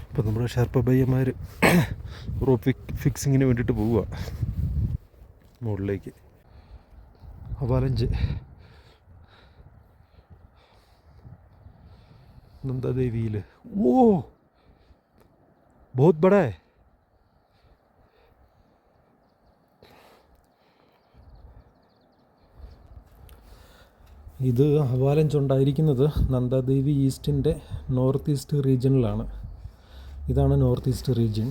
ഇപ്പം നമ്മുടെ ഷെർപ്പ പയ്യന്മാർ റോപ്പ് ഫിക്സിങ്ങിന് വേണ്ടിയിട്ട് പോവുക മുകളിലേക്ക്. അവാലഞ്ച് നന്ദാദേവിയിൽ. ഓ ബഹുത് ബഡാ ഹൈ. ഇത് അവാലഞ്ച് ഉണ്ടായിരിക്കുന്നത് നന്ദാദേവി ഈസ്റ്റിൻ്റെ നോർത്ത് ഈസ്റ്റ് റീജിയനിലാണ്. ഇതാണ് നോർത്ത് ഈസ്റ്റ് റീജിയൻ.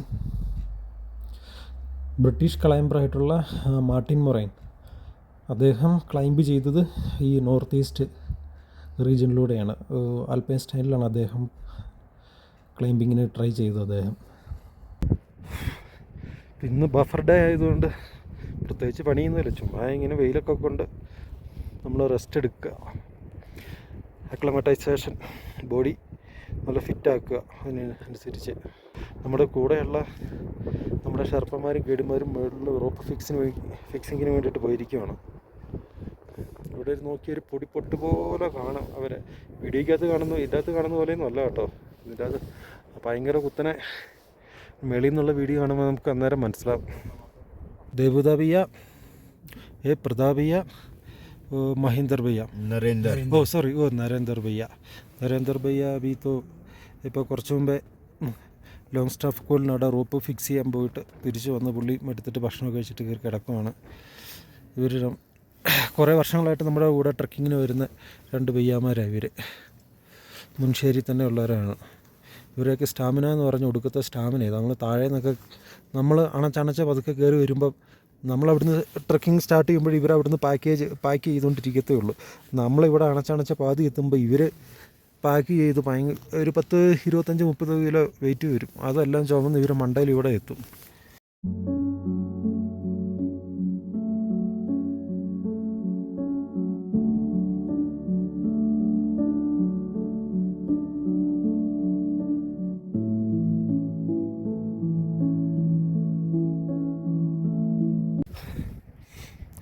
ബ്രിട്ടീഷ് ക്ലൈംബറായിട്ടുള്ള മാർട്ടിൻ മൊറൈൻ അദ്ദേഹം ക്ലൈംബ് ചെയ്തത് ഈ നോർത്ത് ഈസ്റ്റ് റീജിയനിലൂടെയാണ്. ആൽപൈൻ സ്റ്റൈലിലാണ് അദ്ദേഹം ക്ലൈംബിങ്ങിന് ട്രൈ ചെയ്തത്. അദ്ദേഹം ഇന്ന് ബഫർ ഡേ ആയതുകൊണ്ട് പ്രത്യേകിച്ച് പണിയൊന്നുമില്ല. ചുമ്മാ ഇങ്ങനെ വെയിലൊക്കെ കൊണ്ട് നമ്മൾ റെസ്റ്റ് എടുക്കുക, അക്ലമറ്റൈസേഷൻ, ബോഡി നല്ല ഫിറ്റാക്കുക. അതിനനുസരിച്ച് നമ്മുടെ കൂടെയുള്ള നമ്മുടെ ഷെർപ്പന്മാരും ഗൈഡുമാരും മുകളിൽ റോപ്പ് ഫിക്സിങ്ങിന് വേണ്ടിയിട്ട് പോയിരിക്കുകയാണ്. ഇവിടെ നോക്കിയൊരു പൊടിപ്പൊട്ട് പോലെ കാണാം അവരെ. വീഡിയോക്കകത്ത് കാണുന്നു, ഇതിനകത്ത് കാണുന്ന പോലെയൊന്നും അല്ല കേട്ടോ. ഇതിൻ്റെ അത് ഭയങ്കര കുത്തനെ മേളിൽ നിന്നുള്ള വീഡിയോ കാണുമ്പോൾ നമുക്ക് അന്നേരം മനസ്സിലാവും. ദേവദാ ഭയ്യ, പ്രതാപ് ഭയ്യ, महेंद्र भैया, നരേന്ദർ ഭയ്യ അഭി തോ ഇപ്പോൾ കുറച്ച് മുമ്പേ ലോങ് സ്റ്റാഫ് കോളിനവിടെ റോപ്പ് ഫിക്സ് ചെയ്യാൻ പോയിട്ട് തിരിച്ച് വന്ന് പുള്ളി എടുത്തിട്ട് ഭക്ഷണമൊക്കെ കഴിച്ചിട്ട് കയറി കിടക്കുവാണ്. ഇവർ കുറേ വർഷങ്ങളായിട്ട് നമ്മുടെ കൂടെ ട്രക്കിങ്ങിന് വരുന്ന 2 ഭയ്യാമാരാണ് ഇവർ. മുൻശ്ശേരി തന്നെ ഉള്ളവരാണ്. ഇവരൊക്കെ സ്റ്റാമിന എന്ന് പറഞ്ഞ് ഒടുക്കത്തെ സ്റ്റാമിനയാണ്. നമ്മൾ താഴെ നിന്നൊക്കെ നമ്മൾ അണച്ചണച്ച പതുക്കെ കയറി വരുമ്പം നമ്മളവിടുന്ന് ട്രക്കിംഗ് സ്റ്റാർട്ട് ചെയ്യുമ്പോൾ ഇവരവിടുന്ന് പാക്ക് ചെയ്തുകൊണ്ടിരിക്കത്തേ ഉള്ളൂ. നമ്മളിവിടെ അണച്ചണച്ച പാതി എത്തുമ്പോൾ ഇവർ പാക്ക് ചെയ്ത് ഒരു 10-25-30 കിലോ വെയിറ്റ് വരും. അതെല്ലാം ചുമന്ന് ഇവർ മണ്ടയിൽ ഇവിടെ എത്തും.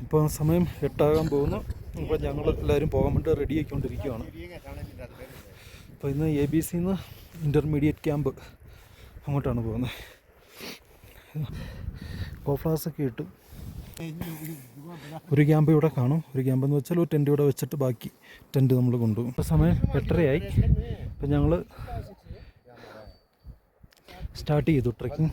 ഇപ്പോൾ സമയം 8 ആകാൻ പോകുന്നു. അപ്പോൾ ഞങ്ങൾ എല്ലാവരും പോകാൻ വേണ്ടി റെഡി ആയിക്കൊണ്ടിരിക്കുകയാണ്. അപ്പോൾ ഇന്ന് ABC-ന്ന് ഇൻ്റർമീഡിയറ്റ് ക്യാമ്പ് അങ്ങോട്ടാണ് പോകുന്നത്. കോഫ്ലാസൊക്കെ ഇട്ടു. ഒരു ക്യാമ്പ് ഇവിടെ കാണും. ഒരു ക്യാമ്പെന്ന് വെച്ചാൽ ഒരു ടെൻറ്റ് ഇവിടെ വെച്ചിട്ട് ബാക്കി ടെൻറ്റ് നമ്മൾ കൊണ്ടുപോകും. ഇപ്പോൾ സമയം 8:30 അപ്പോൾ ഞങ്ങൾ സ്റ്റാർട്ട് ചെയ്തു ട്രക്കിംഗ്.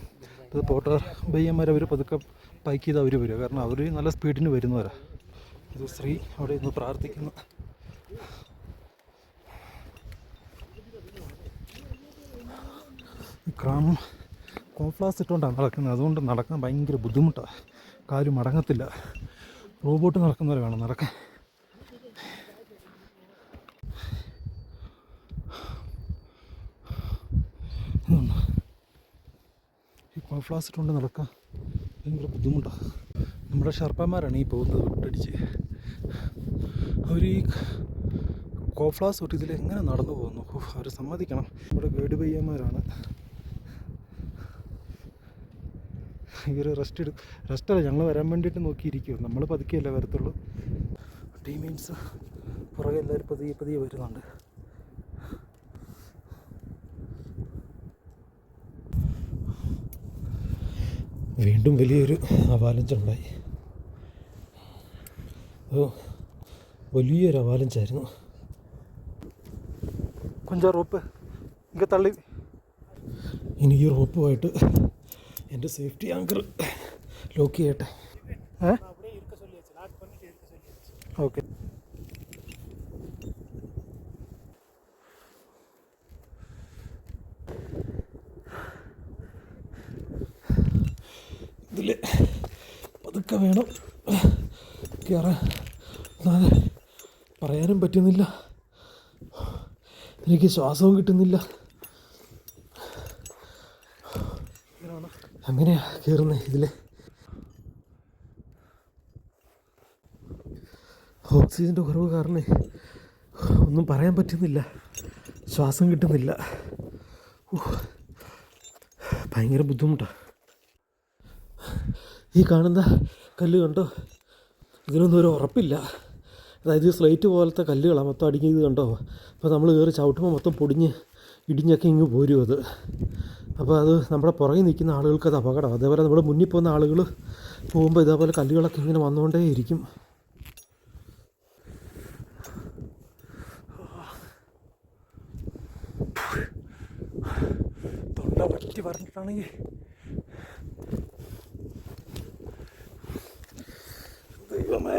ഇത് പോട്ടർ പയ്യന്മാർ അവർ പതുക്കെ പാക്ക് ചെയ്ത് അവർ വരിക. കാരണം അവർ നല്ല സ്പീഡിന് വരുന്നവരാണ്. ഇത് ശ്രീ അവിടെ ഇന്ന് പ്രാർത്ഥിക്കുന്നു. കോംഫ്ലാസ് ഇട്ടുകൊണ്ടാണ് നടക്കുന്നത്. അതുകൊണ്ട് നടക്കാൻ ഭയങ്കര ബുദ്ധിമുട്ടാണ്. കാല് മടങ്ങത്തില്ല. റോബോട്ട് നടക്കുന്നവരെ വേണം നടക്കാൻ. ഈ കോംഫ്ലാസ് ഇട്ടുകൊണ്ട് നടക്കാൻ ഭയങ്കര ബുദ്ധിമുട്ടാണ്. നമ്മുടെ ഷർപ്പന്മാരാണ് ഈ പോകുന്നത് വിട്ടടിച്ച്. അവർ ഈ കോഫ്ലാസ് തൊട്ട് ഇതിൽ എങ്ങനെ നടന്നു പോകുന്നു? അവർ സമ്മതിക്കണം. ഇവിടെ ഗൈഡ് പയ്യന്മാരാണ്. ഇവർ റെസ്റ്റല്ല, ഞങ്ങൾ വരാൻ വേണ്ടിയിട്ട് നോക്കിയിരിക്കും. നമ്മൾ പതുക്കെയല്ലേ വരത്തുള്ളൂ. ടീമീൻസ് പുറകെ എല്ലാവരും പതിയെ വരുന്നുണ്ട്. വീണ്ടും വലിയൊരു അവാലഞ്ചുണ്ടായി. വലിയൊരു അവാലഞ്ചായിരുന്നു. കൊഞ്ചാ റോപ്പ് ഇങ്ങനെ തള്ളി. ഇനി ഈ റോപ്പുമായിട്ട് എൻ്റെ സേഫ്റ്റി ആങ്കർ ലോക്ക് ചെയ്യട്ടെ. ഓക്കെ. ഇതിൽ പതുക്കെ വേണം കയറാൻ. അതെ, പറയാനും പറ്റുന്നില്ല, എനിക്ക് ശ്വാസവും കിട്ടുന്നില്ല. അങ്ങനെയാ കയറുന്നത് ഇതിൽ. ഓക്സിജൻ്റെ കുറവ് കാരണം ഒന്നും പറയാൻ പറ്റുന്നില്ല, ശ്വാസം കിട്ടുന്നില്ല. ഭയങ്കര ബുദ്ധിമുട്ടാണ്. ഈ കാണുന്ന കല്ല് കണ്ടോ, ഇതിനൊന്നും ഒരു ഉറപ്പില്ല. അതായത് സ്ലേറ്റ് പോലത്തെ കല്ലുകളാണ് മൊത്തം അടിക്കുന്നത് കണ്ടോ. അപ്പോൾ നമ്മൾ കയറി ചവിട്ടുമ്പോൾ മൊത്തം പൊടിഞ്ഞ് ഇടിഞ്ഞൊക്കെ ഇങ്ങ് പോരും അത്. അപ്പോൾ അത് നമ്മുടെ പുറകെ നിൽക്കുന്ന ആളുകൾക്ക് അത് അപകടം. അതേപോലെ നമ്മുടെ മുന്നിൽ പോകുന്ന ആളുകൾ പോകുമ്പോൾ ഇതേപോലെ കല്ലുകളൊക്കെ ഇങ്ങനെ വന്നുകൊണ്ടേ ഇരിക്കും. തൊണ്ട പറ്റി പറഞ്ഞിട്ടാണെങ്കിൽ ദൈവമേ.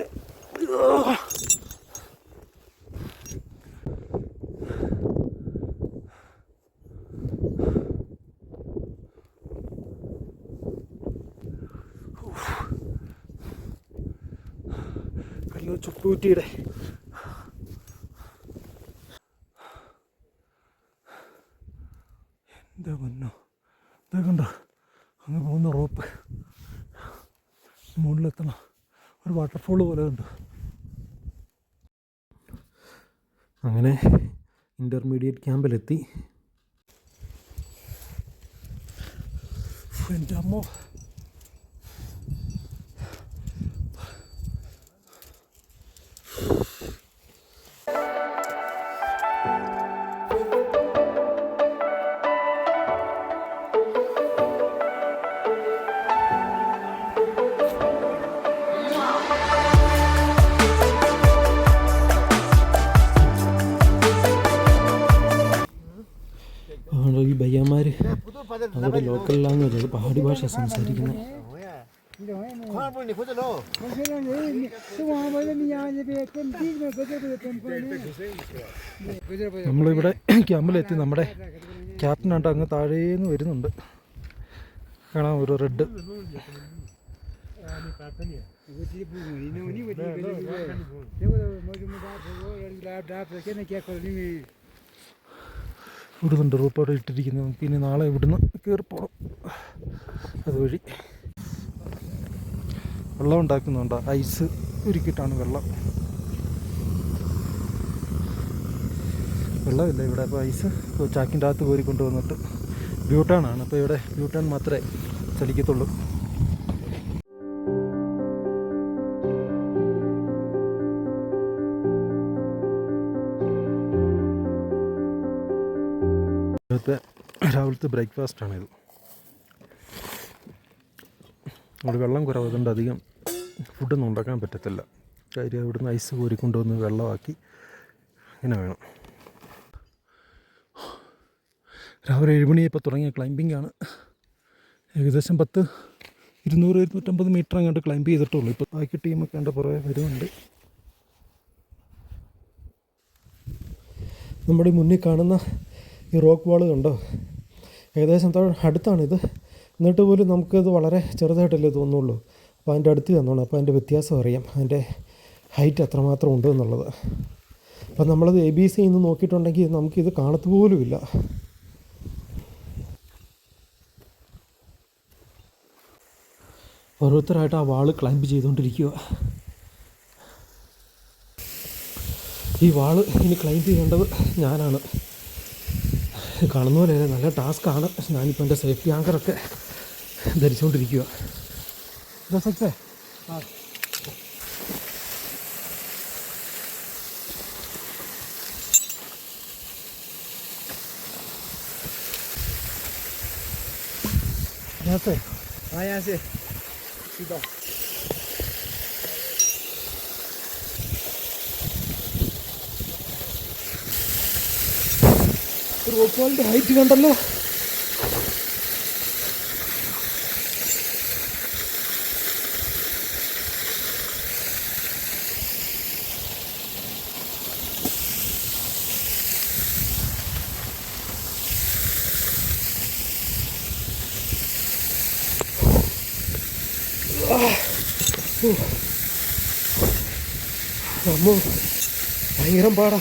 കല്ലൂർ ചുട്ടൂറ്റിയുടെ എന്താ പൊന്നോ, ഇതൊക്കെ കണ്ടോ, അങ്ങ് പോകുന്ന റോപ്പ് മുകളിലെത്തണം. ഒരു വാട്ടർഫോൾ പോലെ ഉണ്ട്. അങ്ങനെ ഇൻ്റർമീഡിയറ്റ് ക്യാമ്പിലെത്തി. എൻ്റെ അമ്മോ, ഈ ഭയ്യന്മാർ അവിടെ ലോക്കൽ ലാംഗ്വേജ്, അത് പഹാടി ഭാഷ സംസാരിക്കുന്നത്. നമ്മളിവിടെ ക്യാമ്പിലെത്തി. നമ്മുടെ ക്യാപ്റ്റനായിട്ട് അങ്ങ് താഴേന്ന് വരുന്നുണ്ട്. കാണാം ഒരു റെഡ്. ഇവിടുന്നുണ്ട് റൂപ്പോടെ ഇട്ടിരിക്കുന്നത്. പിന്നെ നാളെ ഇവിടുന്ന് കയറിപ്പോണം അതുവഴി. വെള്ളം ഉണ്ടാക്കുന്നുണ്ട്, ഐസ് ഉരുക്കിയിട്ടാണ് വെള്ളമില്ല ഇവിടെ. അപ്പോൾ ഐസ് ചാക്കിൻ്റെ അകത്ത് കോരി കൊണ്ടുവന്നിട്ട് ബ്യൂട്ടാനാണ്. അപ്പോൾ ഇവിടെ ബ്യൂട്ടാൻ മാത്രമേ ചലിക്കത്തുള്ളൂ. രാവിലത്തെ ബ്രേക്ക്ഫാസ്റ്റാണിത്. ഇവിടെ വെള്ളം കുറവ്, അതുകൊണ്ട് അധികം ഫുഡൊന്നും ഉണ്ടാക്കാൻ പറ്റത്തില്ല. കാര്യം ഇവിടുന്ന് ഐസ് കോരിക്കൊണ്ടുവന്ന് വെള്ളമാക്കി ഇങ്ങനെ വേണം. രാവിലെ 7 മണിയപ്പോൾ തുടങ്ങിയ ക്ലൈമ്പിംഗ് ആണ്. ഏകദേശം 200-250 മീറ്റർ അങ്ങോട്ട് ക്ലൈമ്പ് ചെയ്തിട്ടുള്ളൂ. ഇപ്പോൾ ബാക്കി ടീമൊക്കെ എൻ്റെ പുറകെ വരുന്നുണ്ട്. നമ്മുടെ മുന്നിൽ കാണുന്ന ഈ റോക്ക് വാൾ കണ്ടോ, ഏകദേശം അടുത്താണിത്. എന്നിട്ട് പോലും നമുക്കത് വളരെ ചെറുതായിട്ടല്ലേ തോന്നുള്ളൂ. അപ്പോൾ അതിൻ്റെ അടുത്ത് തന്നോണം. അപ്പോൾ അതിൻ്റെ വ്യത്യാസം അറിയാം, അതിൻ്റെ ഹൈറ്റ് എത്രമാത്രം ഉണ്ട് എന്നുള്ളത്. അപ്പം നമ്മളത് ABC ഇന്ന് നോക്കിയിട്ടുണ്ടെങ്കിൽ നമുക്കിത് കാണത്തു പോലുമില്ല. ഓരോരുത്തരായിട്ട് ആ വാള് ക്ലൈംബ് ചെയ്തുകൊണ്ടിരിക്കുക. ഈ വാള് ഇനി ക്ലൈംബ് ചെയ്യേണ്ടത് ഞാനാണ്. കാണുന്ന പോലെ നല്ല ടാസ്ക്കാണ്. ഞാനിപ്പോൾ എൻ്റെ സേഫ്റ്റി ആങ്കറൊക്കെ ധരിച്ചുകൊണ്ടിരിക്കുക. രസത്തെ यहाँ से सीधा റോപ്പുകളുടെ ഹൈറ്റ് കണ്ടല്ലോ. സംഭവം ഭയങ്കരം പാടാ.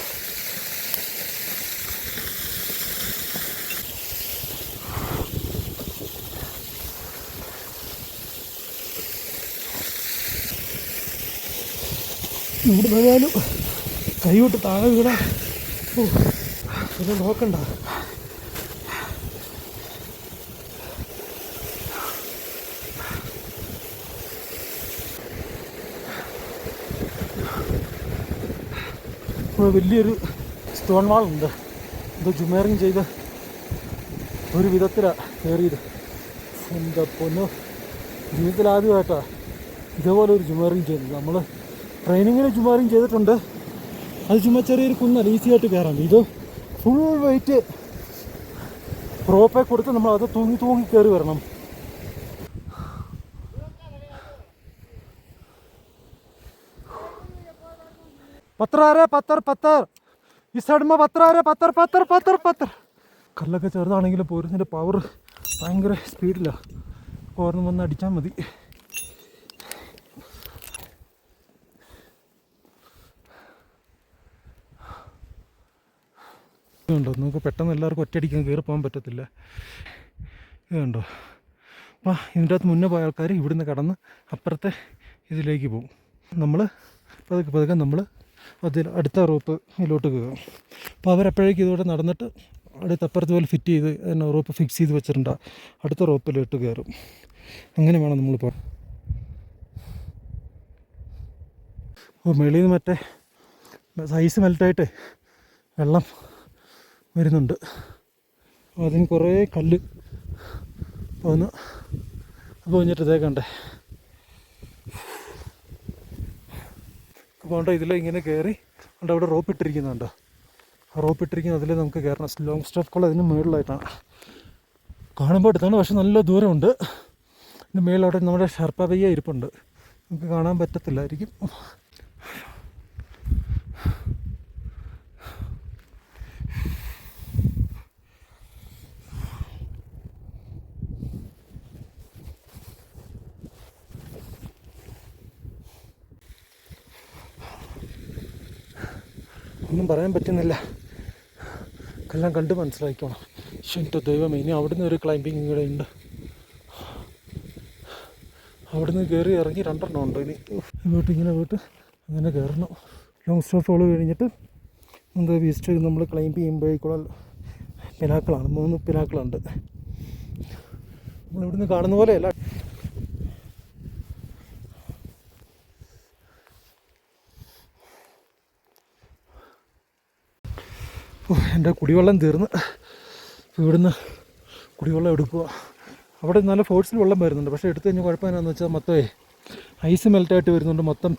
ഇവിടെ നിന്നാലും കൈവിട്ട് താഴെ വീണ പിന്നെ നോക്കണ്ട. ഇവിടെ വലിയൊരു സ്റ്റോൺ വാൾ ഉണ്ട്. എന്തോ ജുമേറിങ് ചെയ്ത് ഒരു വിധത്തിലാണ് കയറിയത്. എന്താ പൊന്നോ, ജീവിതത്തിൽ ആദ്യമായിട്ടാണ് ഇതേപോലെ ഒരു ജുമേറിങ് ചെയ്യുന്നത്. നമ്മൾ ട്രെയിനിങ്ങിന് ജുമേറിങ് ചെയ്തിട്ടുണ്ട്. അത് ചുമ്മാ ചെറിയൊരു കുന്നല്ല, ഈസി ആയിട്ട് കയറാം. ഇത് ഫുൾ വെയിറ്റ് റോപ്പെ കൊടുത്ത് നമ്മൾ അത് തൂങ്ങി തൂങ്ങി കയറി വരണം. പത്തറാരെ പത്തർ പത്തർ ഈ സൈഡ് പത്തറാരെ പത്തർ പത്തർ പത്തർ പത്തർ. കല്ലൊക്കെ ചെറുതാണെങ്കിലും പോരുന്നതിൻ്റെ പവർ ഭയങ്കര സ്പീഡിലാണ്. ഓർന്ന് വന്ന് അടിച്ചാൽ മതി. ഇതുണ്ടോ, നമുക്ക് പെട്ടെന്ന് എല്ലാവർക്കും ഒറ്റയടിക്കാൻ കയറി പോകാൻ പറ്റത്തില്ല. ഇതുണ്ടോ, അപ്പോൾ ഇതിൻ്റെ അകത്ത് മുന്നേ പോയ ആൾക്കാർ ഇവിടുന്ന് കടന്ന് അപ്പുറത്തെ ഇതിലേക്ക് പോകും. നമ്മൾ പതുക്കെ പതുക്കെ നമ്മൾ അതിൽ അടുത്ത റോപ്പ് ഇതിലോട്ട് കയറും. അപ്പോൾ അവരെപ്പോഴേക്കും ഇതോടെ നടന്നിട്ട് അടുത്തപ്പുറത്ത് പോലെ ഫിറ്റ് ചെയ്ത് തന്നെ റോപ്പ് ഫിക്സ് ചെയ്ത് വെച്ചിട്ടുണ്ട്. അടുത്ത റോപ്പിലോട്ട് കയറും. അങ്ങനെ വേണം നമ്മൾ പോകാൻ. അപ്പോൾ വെളിയിൽ നിന്ന് മറ്റേ ഐസ് മെൽറ്റായിട്ട് വെള്ളം വരുന്നുണ്ട്. അതിന് കുറേ കല്ല് പോന്ന് പോഞ്ഞിട്ട് ഇതേക്കണ്ടേ പോകണ്ട. ഇതിൽ ഇങ്ങനെ കയറി ഉണ്ട്. അവിടെ റോപ്പ് ഇട്ടിരിക്കുന്നുണ്ടോ, ആ റോപ്പ് ഇട്ടിരിക്കുന്നത് അതിൽ നമുക്ക് കയറണം. ലോങ് സ്റ്റോപ്പ് കോൾ അതിന് മുകളിലായിട്ടാണ് കാണുമ്പോൾ അടുത്താണ്, പക്ഷെ നല്ല ദൂരമുണ്ട്. ഇതിൻ്റെ മുകളിലോട്ട് നമ്മുടെ ഷർപ്പ പയ്യ ഇരിപ്പുണ്ട്, നമുക്ക് കാണാൻ പറ്റത്തില്ലായിരിക്കും. ഒന്നും പറയാൻ പറ്റുന്നില്ല, എല്ലാം കണ്ട് മനസ്സിലാക്കണം. പക്ഷെ എൻ്റെ ദൈവമേ, ഇനി അവിടുന്ന് ഒരു ക്ലൈമ്പിങ് ഇവിടെ ഉണ്ട്. അവിടുന്ന് കയറി ഇറങ്ങി 2 ഉണ്ട്. ഇനി പോയിട്ട് ഇങ്ങനെ പോയിട്ട് അങ്ങനെ കയറണം. ലോങ് സ്റ്റോപ്പ് ഓൾ കഴിഞ്ഞിട്ട് എന്താ വിസിറ്റ് ചെയ്ത് നമ്മൾ ക്ലൈംബ് ചെയ്യുമ്പോഴേക്കുള്ള പിനാക്കളാണ്. 3 പിനാക്കളുണ്ട്. നമ്മളിവിടുന്ന് കാണുന്ന പോലെയല്ല. എൻ്റെ കുടിവെള്ളം തീർന്ന് ഇവിടുന്ന് കുടിവെള്ളം എടുക്കുക. അവിടെ നല്ല ഫോഴ്സിൽ വെള്ളം വരുന്നുണ്ട്, പക്ഷേ എടുത്തു കഴിഞ്ഞാൽ കുഴപ്പം എന്നാന്ന് വെച്ചാൽ മൊത്തമേ ഐസ് മെൽറ്റായിട്ട് വരുന്നുണ്ട്. മൊത്തം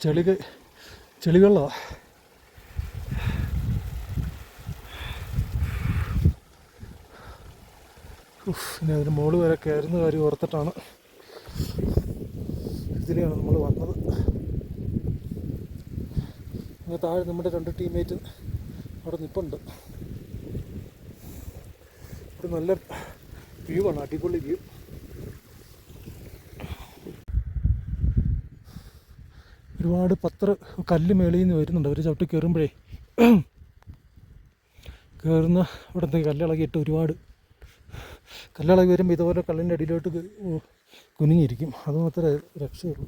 ചെളിവെള്ളമാണ്. ഇനി അതിന് മുകളിൽ വരെ കയറുന്ന കാര്യം ഓർത്തിട്ടാണ് ഇതിലെയാണ് നമ്മൾ വന്നത്. ഇങ്ങനെ താഴെ നമ്മുടെ 2 ടീംമേറ്റ് അവിടെ നിൽപ്പുണ്ട്. ഒരു നല്ല വ്യൂ ആണ്, അടിപൊളി വ്യൂ. ഒരുപാട് കല്ല് മേളിൽ നിന്ന് വരുന്നുണ്ട്. അവർ ചവിട്ടി കയറുമ്പോഴേ കയറുന്ന ഇവിടുത്തെ കല്ലിളകിയിട്ട് ഒരുപാട് കല്ലിളകി വരുമ്പോൾ ഇതുപോലെ കല്ലിൻ്റെ അടിയിലോട്ട് കുനിഞ്ഞിരിക്കും. അത് മാത്രമേ രക്ഷയുള്ളൂ.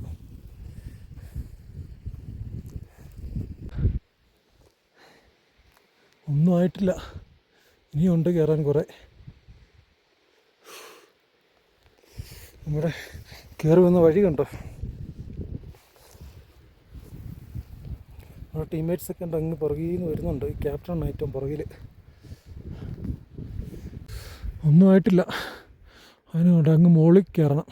ഒന്നും ആയിട്ടില്ല, ഇനിയുണ്ട് കയറാൻ കുറേ. നമ്മുടെ കയറി വന്ന വഴി കണ്ടോ, നമ്മുടെ ടീംമേറ്റ്സൊക്കെ ഉണ്ട്. അങ്ങ് പുറകിൽ നിന്ന് വരുന്നുണ്ട്. ക്യാപ്റ്റൻ ഏറ്റവും പുറകിൽ. ഒന്നും ആയിട്ടില്ല, അതിനുകൊണ്ട് അങ്ങ് മുകളിൽ കയറണം.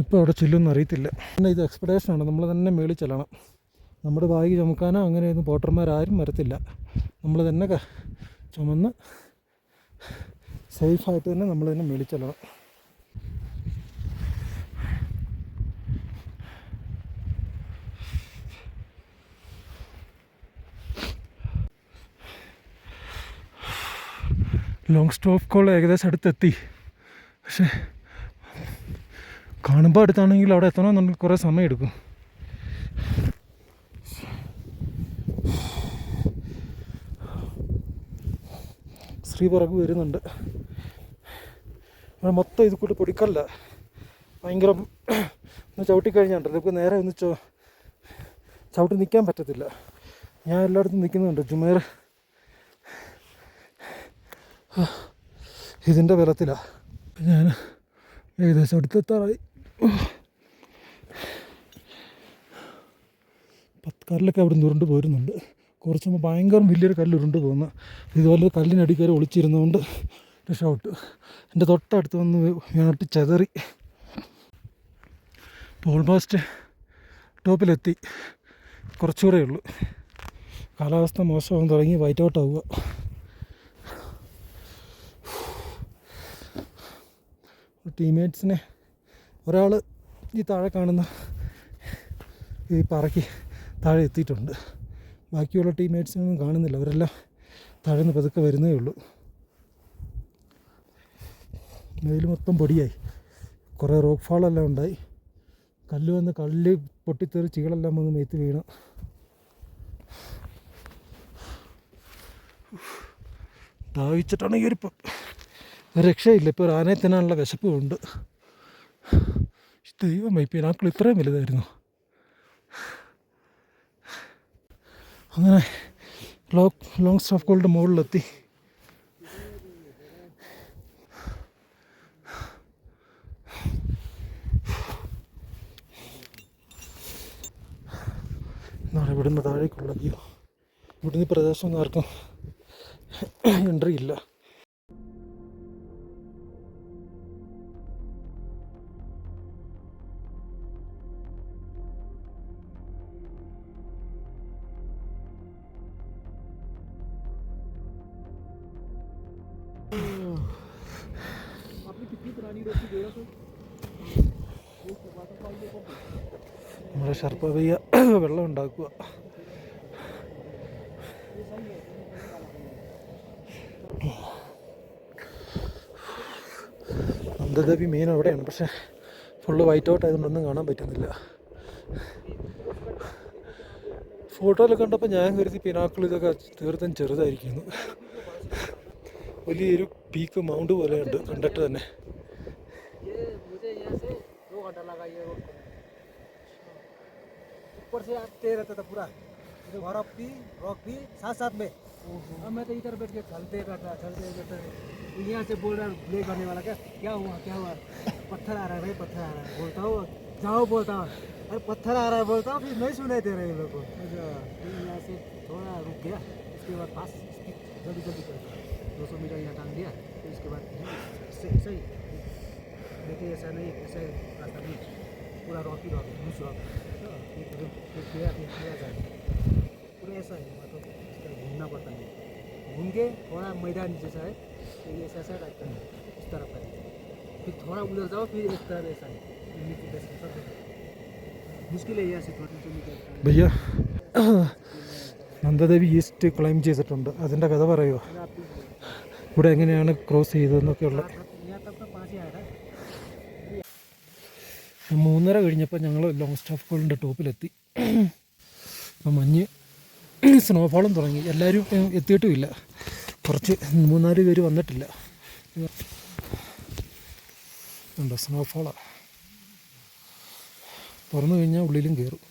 ഇപ്പോൾ അവിടെ ചെല്ലുമെന്ന് അറിയത്തില്ല. പിന്നെ ഇത് എക്സ്പെഡേഷനാണ്, നമ്മൾ തന്നെ മേളിൽ ചെല്ലണം. നമ്മുടെ ബാഗ് ചുമക്കാനോ അങ്ങനെയൊന്നും പോട്ടർമാരാരും വരത്തില്ല. നമ്മൾ തന്നെ ചുമന്ന് സേഫായിട്ട് തന്നെ നമ്മൾ തന്നെ മേളിൽ ചെല്ലണം. ലോങ് സ്റ്റോപ്പ് കോൾ ഏകദേശം അടുത്തെത്തി. പക്ഷേ കാണുമ്പോൾ അടുത്താണെങ്കിൽ അവിടെ എത്തണമെന്നുണ്ടെങ്കിൽ കുറേ സമയം എടുക്കും. ശ്രീ പുറകു വരുന്നുണ്ട്. അവിടെ മൊത്തം ഇത് കൂട്ട് പൊടിക്കല്ല, ഭയങ്കര ഒന്ന് ചവിട്ടിക്കഴിഞ്ഞാണ്ട് നമുക്ക് നേരെ ഒന്ന് ചവിട്ടി നിൽക്കാൻ പറ്റത്തില്ല. ഞാൻ എല്ലായിടത്തും നിൽക്കുന്നുണ്ട്. ജുമേർ ഇതിൻ്റെ ബലത്തിലാണ്. ഞാൻ ഏകദേശം അടുത്തെത്താറായി. കല്ലൊക്കെ അവിടെ നിന്ന് ഉരുണ്ട് പോരുന്നുണ്ട്. കുറച്ച് മുമ്പ് ഭയങ്കര വലിയൊരു കല്ല് ഉരുണ്ട് പോകുന്നു. ഇതുപോലെ കല്ലിനടിക്കരെ ഒളിച്ചിരുന്നതുകൊണ്ട് രക്ഷപ്പെട്ടു. എൻ്റെ തൊട്ടടുത്ത് വന്ന് വീണിട്ട് ചെതറി. ഇപ്പോൾ ഓൾമോസ്റ്റ് ടോപ്പിലെത്തി. കുറച്ചുകൂടെ ഉള്ളൂ. കാലാവസ്ഥ മോശമാകാൻ തുടങ്ങി. വൈറ്റ് ഔട്ട് ആവുക. ടീംമേറ്റ്സിനെ ഒരാൾ ഈ താഴെ കാണുന്ന ഈ പറയ്ക്ക് താഴെ എത്തിയിട്ടുണ്ട്. ബാക്കിയുള്ള ടീംമേറ്റ്സിനൊന്നും കാണുന്നില്ല. അവരെല്ലാം താഴെ നിന്ന് പതുക്കെ വരുന്നേ ഉള്ളൂ. വെയിൽ മൊത്തം പൊടിയായി. കുറേ റോക്ക് ഫാളെല്ലാം ഉണ്ടായി. കല്ല് പൊട്ടിത്തെറി ചീകളെല്ലാം വന്ന് മേത്ത് വീണു. ദാഹിച്ചിട്ടാണെങ്കിൽ ഒരു രക്ഷയില്ല. ഇപ്പോൾ ഒരു ആനയെ തിന്നാനുള്ള വിശപ്പുണ്ട്. ദൈവമേ, പിനാക്കിൾ ഇത്രയും വലുതായിരുന്നു. അങ്ങനെ ലോങ് സ്റ്റാഫ് കോളിൻ്റെ മുകളിലെത്തി. എന്നാണ് ഇവിടുന്ന് താഴേക്കുള്ള വ്യൂ. ഇവിടുന്ന് ഈ പ്രദേശമൊന്നും ആർക്കും എൻട്രി ഇല്ല. നമ്മുടെ ഷർപ്പ പയ്യ വെള്ളം ഉണ്ടാക്കുക. നന്ദദേവി മെയിൻ അവിടെയാണ്. പക്ഷെ ഫുള്ള് വൈറ്റ് ഔട്ട് ആയതുകൊണ്ടൊന്നും കാണാൻ പറ്റുന്നില്ല. ഫോട്ടോയിൽ കണ്ടപ്പോൾ ഞാൻ കരുതി പിനാക്കിൾ ഇതൊക്കെ തീർത്തും ചെറുതായിരിക്കുന്നു. വലിയൊരു പീക്ക് മൗണ്ട് പോലെയുണ്ട് കണ്ടിട്ട് തന്നെ. ऊपर से आते रहता था पूरा, बर्फ भी रॉक भी साथ साथ में। अब मैं तो इधर बैठ के चलते रहता यहाँ से बोल रहा प्ले करने वाला क्या हुआ पत्थर आ रहा है भाई, पत्थर आ रहा है बोलता हूँ, जाओ बोलता हूँ, अरे पत्थर आ रहा है बोलता हूँ, फिर नहीं सुनाई दे रहे लोग को। फिर यहाँ से थोड़ा रुक गया, उसके बाद पास जल्दी कर 200 मीटर यहाँ टांग दिया। फिर उसके बाद सही देखिए ऐसा नहीं, ऐसा रास्ता नहीं, पूरा रॉकी लूज रॉक पूरा ऐसा है, मतलब घूमना पड़ता है। घूम के थोड़ा मैदान जैसा है, तो ये ऐसा टाइप का है, इस तरफ का। फिर थोड़ा उधर जाओ, फिर इस तरफ ऐसा है, मुश्किल है यहाँ से थोड़ी मीटर। ഭയ്യ, നന്ദദേവി ഈസ്റ്റ് ക്ലൈം ചെയ്തിട്ടുണ്ട്. അതിൻ്റെ കഥ പറയുമോ? ഇവിടെ എങ്ങനെയാണ് ക്രോസ് ചെയ്തതെന്നൊക്കെയുള്ള. 3:30 കഴിഞ്ഞപ്പോൾ ഞങ്ങൾ ലോങ് സ്റ്റാഫ് കോളിൻ്റെ ടോപ്പിലെത്തി. അപ്പം മഞ്ഞ് സ്നോഫോളും തുടങ്ങി. എല്ലാവരും എത്തിയിട്ടുമില്ല. കുറച്ച് 3-4 പേര് വന്നിട്ടില്ല. ഉണ്ടോ സ്നോഫോളാണ്. തുറന്നു കഴിഞ്ഞാൽ ഉള്ളിലും കയറും.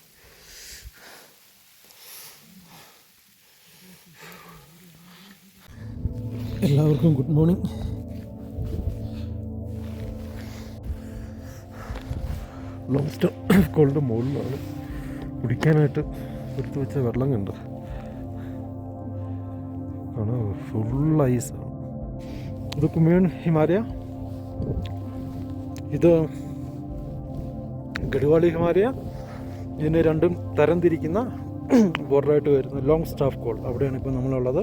എല്ലാവർക്കും ഗുഡ് മോർണിംഗ്. ലോങ് സ്റ്റാഫ് കോളിൻ്റെ മുകളിലാണ്. കുടിക്കാനായിട്ട് എടുത്തു വെച്ച വെള്ളം കണ്ട് ആണ് ഫുൾ ഐസാണ്. ഇത് കുമിയൻ ഹിമാലയ, ഇത് ഗഡ്വാളി ഹിമാലയ. ഇതിന് രണ്ടും തരം തിരിക്കുന്ന ബോർഡറായിട്ട് വരുന്ന ലോങ് സ്റ്റാഫ് കോൾ അവിടെയാണ് ഇപ്പോൾ നമ്മളുള്ളത്.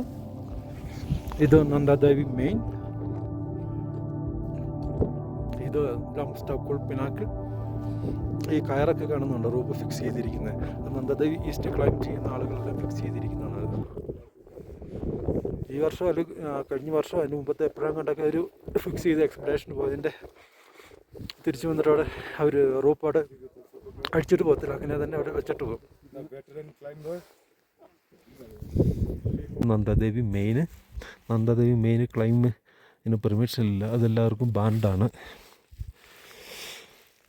ഇത് നന്ദാദേവി മെയിൻ, ഇത് ലോങ് സ്റ്റാഫ് കോൾ പിനാക്കിൾ. ഈ കയറൊക്കെ കാണുന്നുണ്ട്, റൂപ്പ് ഫിക്സ് ചെയ്തിരിക്കുന്നത്. നന്ദദേവി ഈസ്റ്റ് ക്ലൈം ചെയ്യുന്ന ആളുകളെല്ലാം ഫിക്സ് ചെയ്തിരിക്കുന്നതാണ്. ഈ വർഷം അല്ലെങ്കിൽ കഴിഞ്ഞ വർഷം അതിന് മുമ്പത്തെ എപ്പോഴും കണ്ടൊക്കെ ഒരു ഫിക്സ് ചെയ്ത എക്സ്പെഡീഷൻ പോയതിൻ്റെ തിരിച്ചു വന്നിട്ട് അവിടെ അവർ റോപ്പ് അവിടെ അടിച്ചിട്ട് പോകത്തില്ല, അങ്ങനെ തന്നെ അവിടെ വെച്ചിട്ട് പോകും. നന്ദാദേവി മെയിൻ ക്ലൈമിന് പെർമിഷൻ ഇല്ല, അതെല്ലാവർക്കും ബാൻഡാണ്.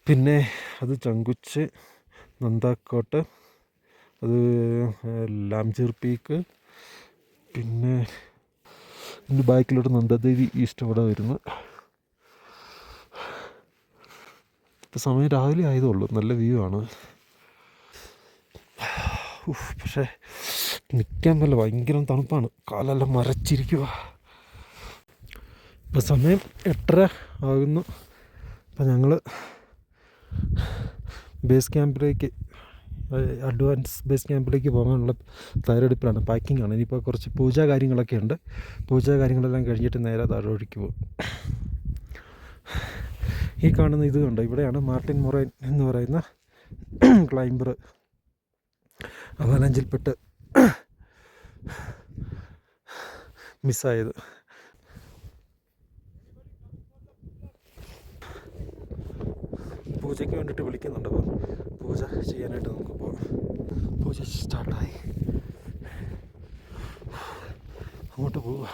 പിന്നെ അത് ചങ്കുച്ച്, നന്ദാക്കോട്ട്, അത് ലാംചീർ പീക്ക്, പിന്നെ ഇതിൻ്റെ ബാക്കിലോട്ട് നന്ദാദേവി ഈസ്റ്റ് അവിടെ വരുന്നു. ഇപ്പോൾ സമയം രാവിലെ ആയതേ ഉള്ളൂ, നല്ല വ്യൂ ആണ്. പക്ഷേ നിൽക്കാൻ പറ്റില്ല, ഭയങ്കര തണുപ്പാണ്, കാലെല്ലാം മരച്ചിരിക്കുക. ഇപ്പോൾ സമയം 8:30 ആകുന്നു. അപ്പം ഞങ്ങൾ അഡ്വാൻസ് ബേസ് ക്യാമ്പിലേക്ക് പോകാനുള്ള തയ്യാറെടുപ്പിലാണ്, പാക്കിംഗ് ആണ്. ഇനിയിപ്പോൾ കുറച്ച് പൂജാ കാര്യങ്ങളൊക്കെ ഉണ്ട്, പൂജാ കാര്യങ്ങളെല്ലാം കഴിഞ്ഞിട്ട് നേരെ താഴോട്ടേക്ക് പോകും. ഈ കാണുന്ന ഇത് കണ്ടോ, ഇവിടെയാണ് മാർട്ടിൻ മൊറൈൻ എന്ന് പറയുന്ന ക്ലൈംബർ അവലഞ്ചിൽപ്പെട്ട് മിസ്സായത്. പൂജയ്ക്ക് വേണ്ടിയിട്ട് വിളിക്കുന്നുണ്ട്, അപ്പോൾ പൂജ ചെയ്യാനായിട്ട് നമുക്ക് പോകാം. പൂജ സ്റ്റാർട്ടായി, അങ്ങോട്ട് പോവുക.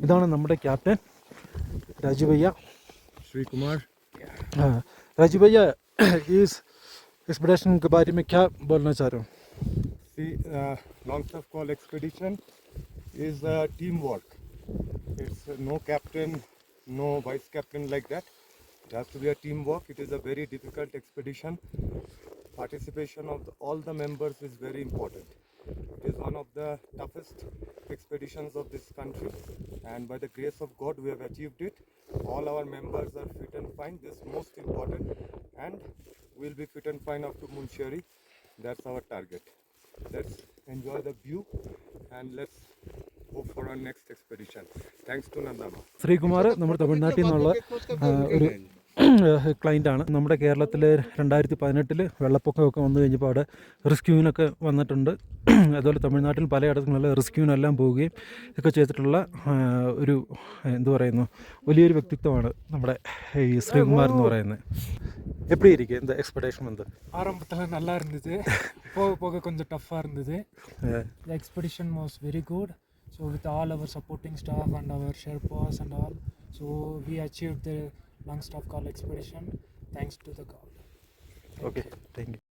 इതാണ് നമ്മുടെ ക്യാപ്റ്റൻ രാജു ഭയ്യ, श्री कुमार। राजू भैया, इस एक्सपीडिशन के बारे में क्या बोलना चाह रहे हो? See, Longstaff Call expedition is a teamwork. It's no captain, no vice captain like that. It has to be a teamwork. It is a very difficult expedition. Participation of all the members is very important. It is one of the toughest expeditions of this country, and by the grace of God we have achieved it. All our members are fit and fine. This is most important, and we'll be fit and fine up to Munsheri. That's our target. Let's enjoy the view and let's hope for our next expedition. Thanks to Nandama. Sreekumar നമ്മുടെ തമിഴ്നാട്ടിൽ നിന്നുള്ള ഒരു ക്ലൈൻ്റാണ്. നമ്മുടെ കേരളത്തിൽ 2018 വെള്ളപ്പൊക്കമൊക്കെ വന്നു കഴിഞ്ഞപ്പോൾ അവിടെ റെസ്ക്യൂവിനൊക്കെ വന്നിട്ടുണ്ട്. അതുപോലെ തമിഴ്നാട്ടിൽ പലയിടത്തുള്ള റെസ്ക്യൂവിനെല്ലാം പോവുകയും ഒക്കെ ചെയ്തിട്ടുള്ള ഒരു വലിയൊരു വ്യക്തിത്വമാണ് നമ്മുടെ ഈ ശ്രീകുമാർ എന്ന് പറയുന്നത്. எப்படி இருக்கு இந்த எக்ஸ்பெடிஷன் வந்து? ஆரம்பத்தில் நல்லா இருந்தது, போக போக கொஞ்சம் டஃப்பாக இருந்தது. The expedition was very good. So with all our supporting staff and our Sherpas and all, so we achieved the Longstaff Call expedition thanks to the God. Okay, thank you.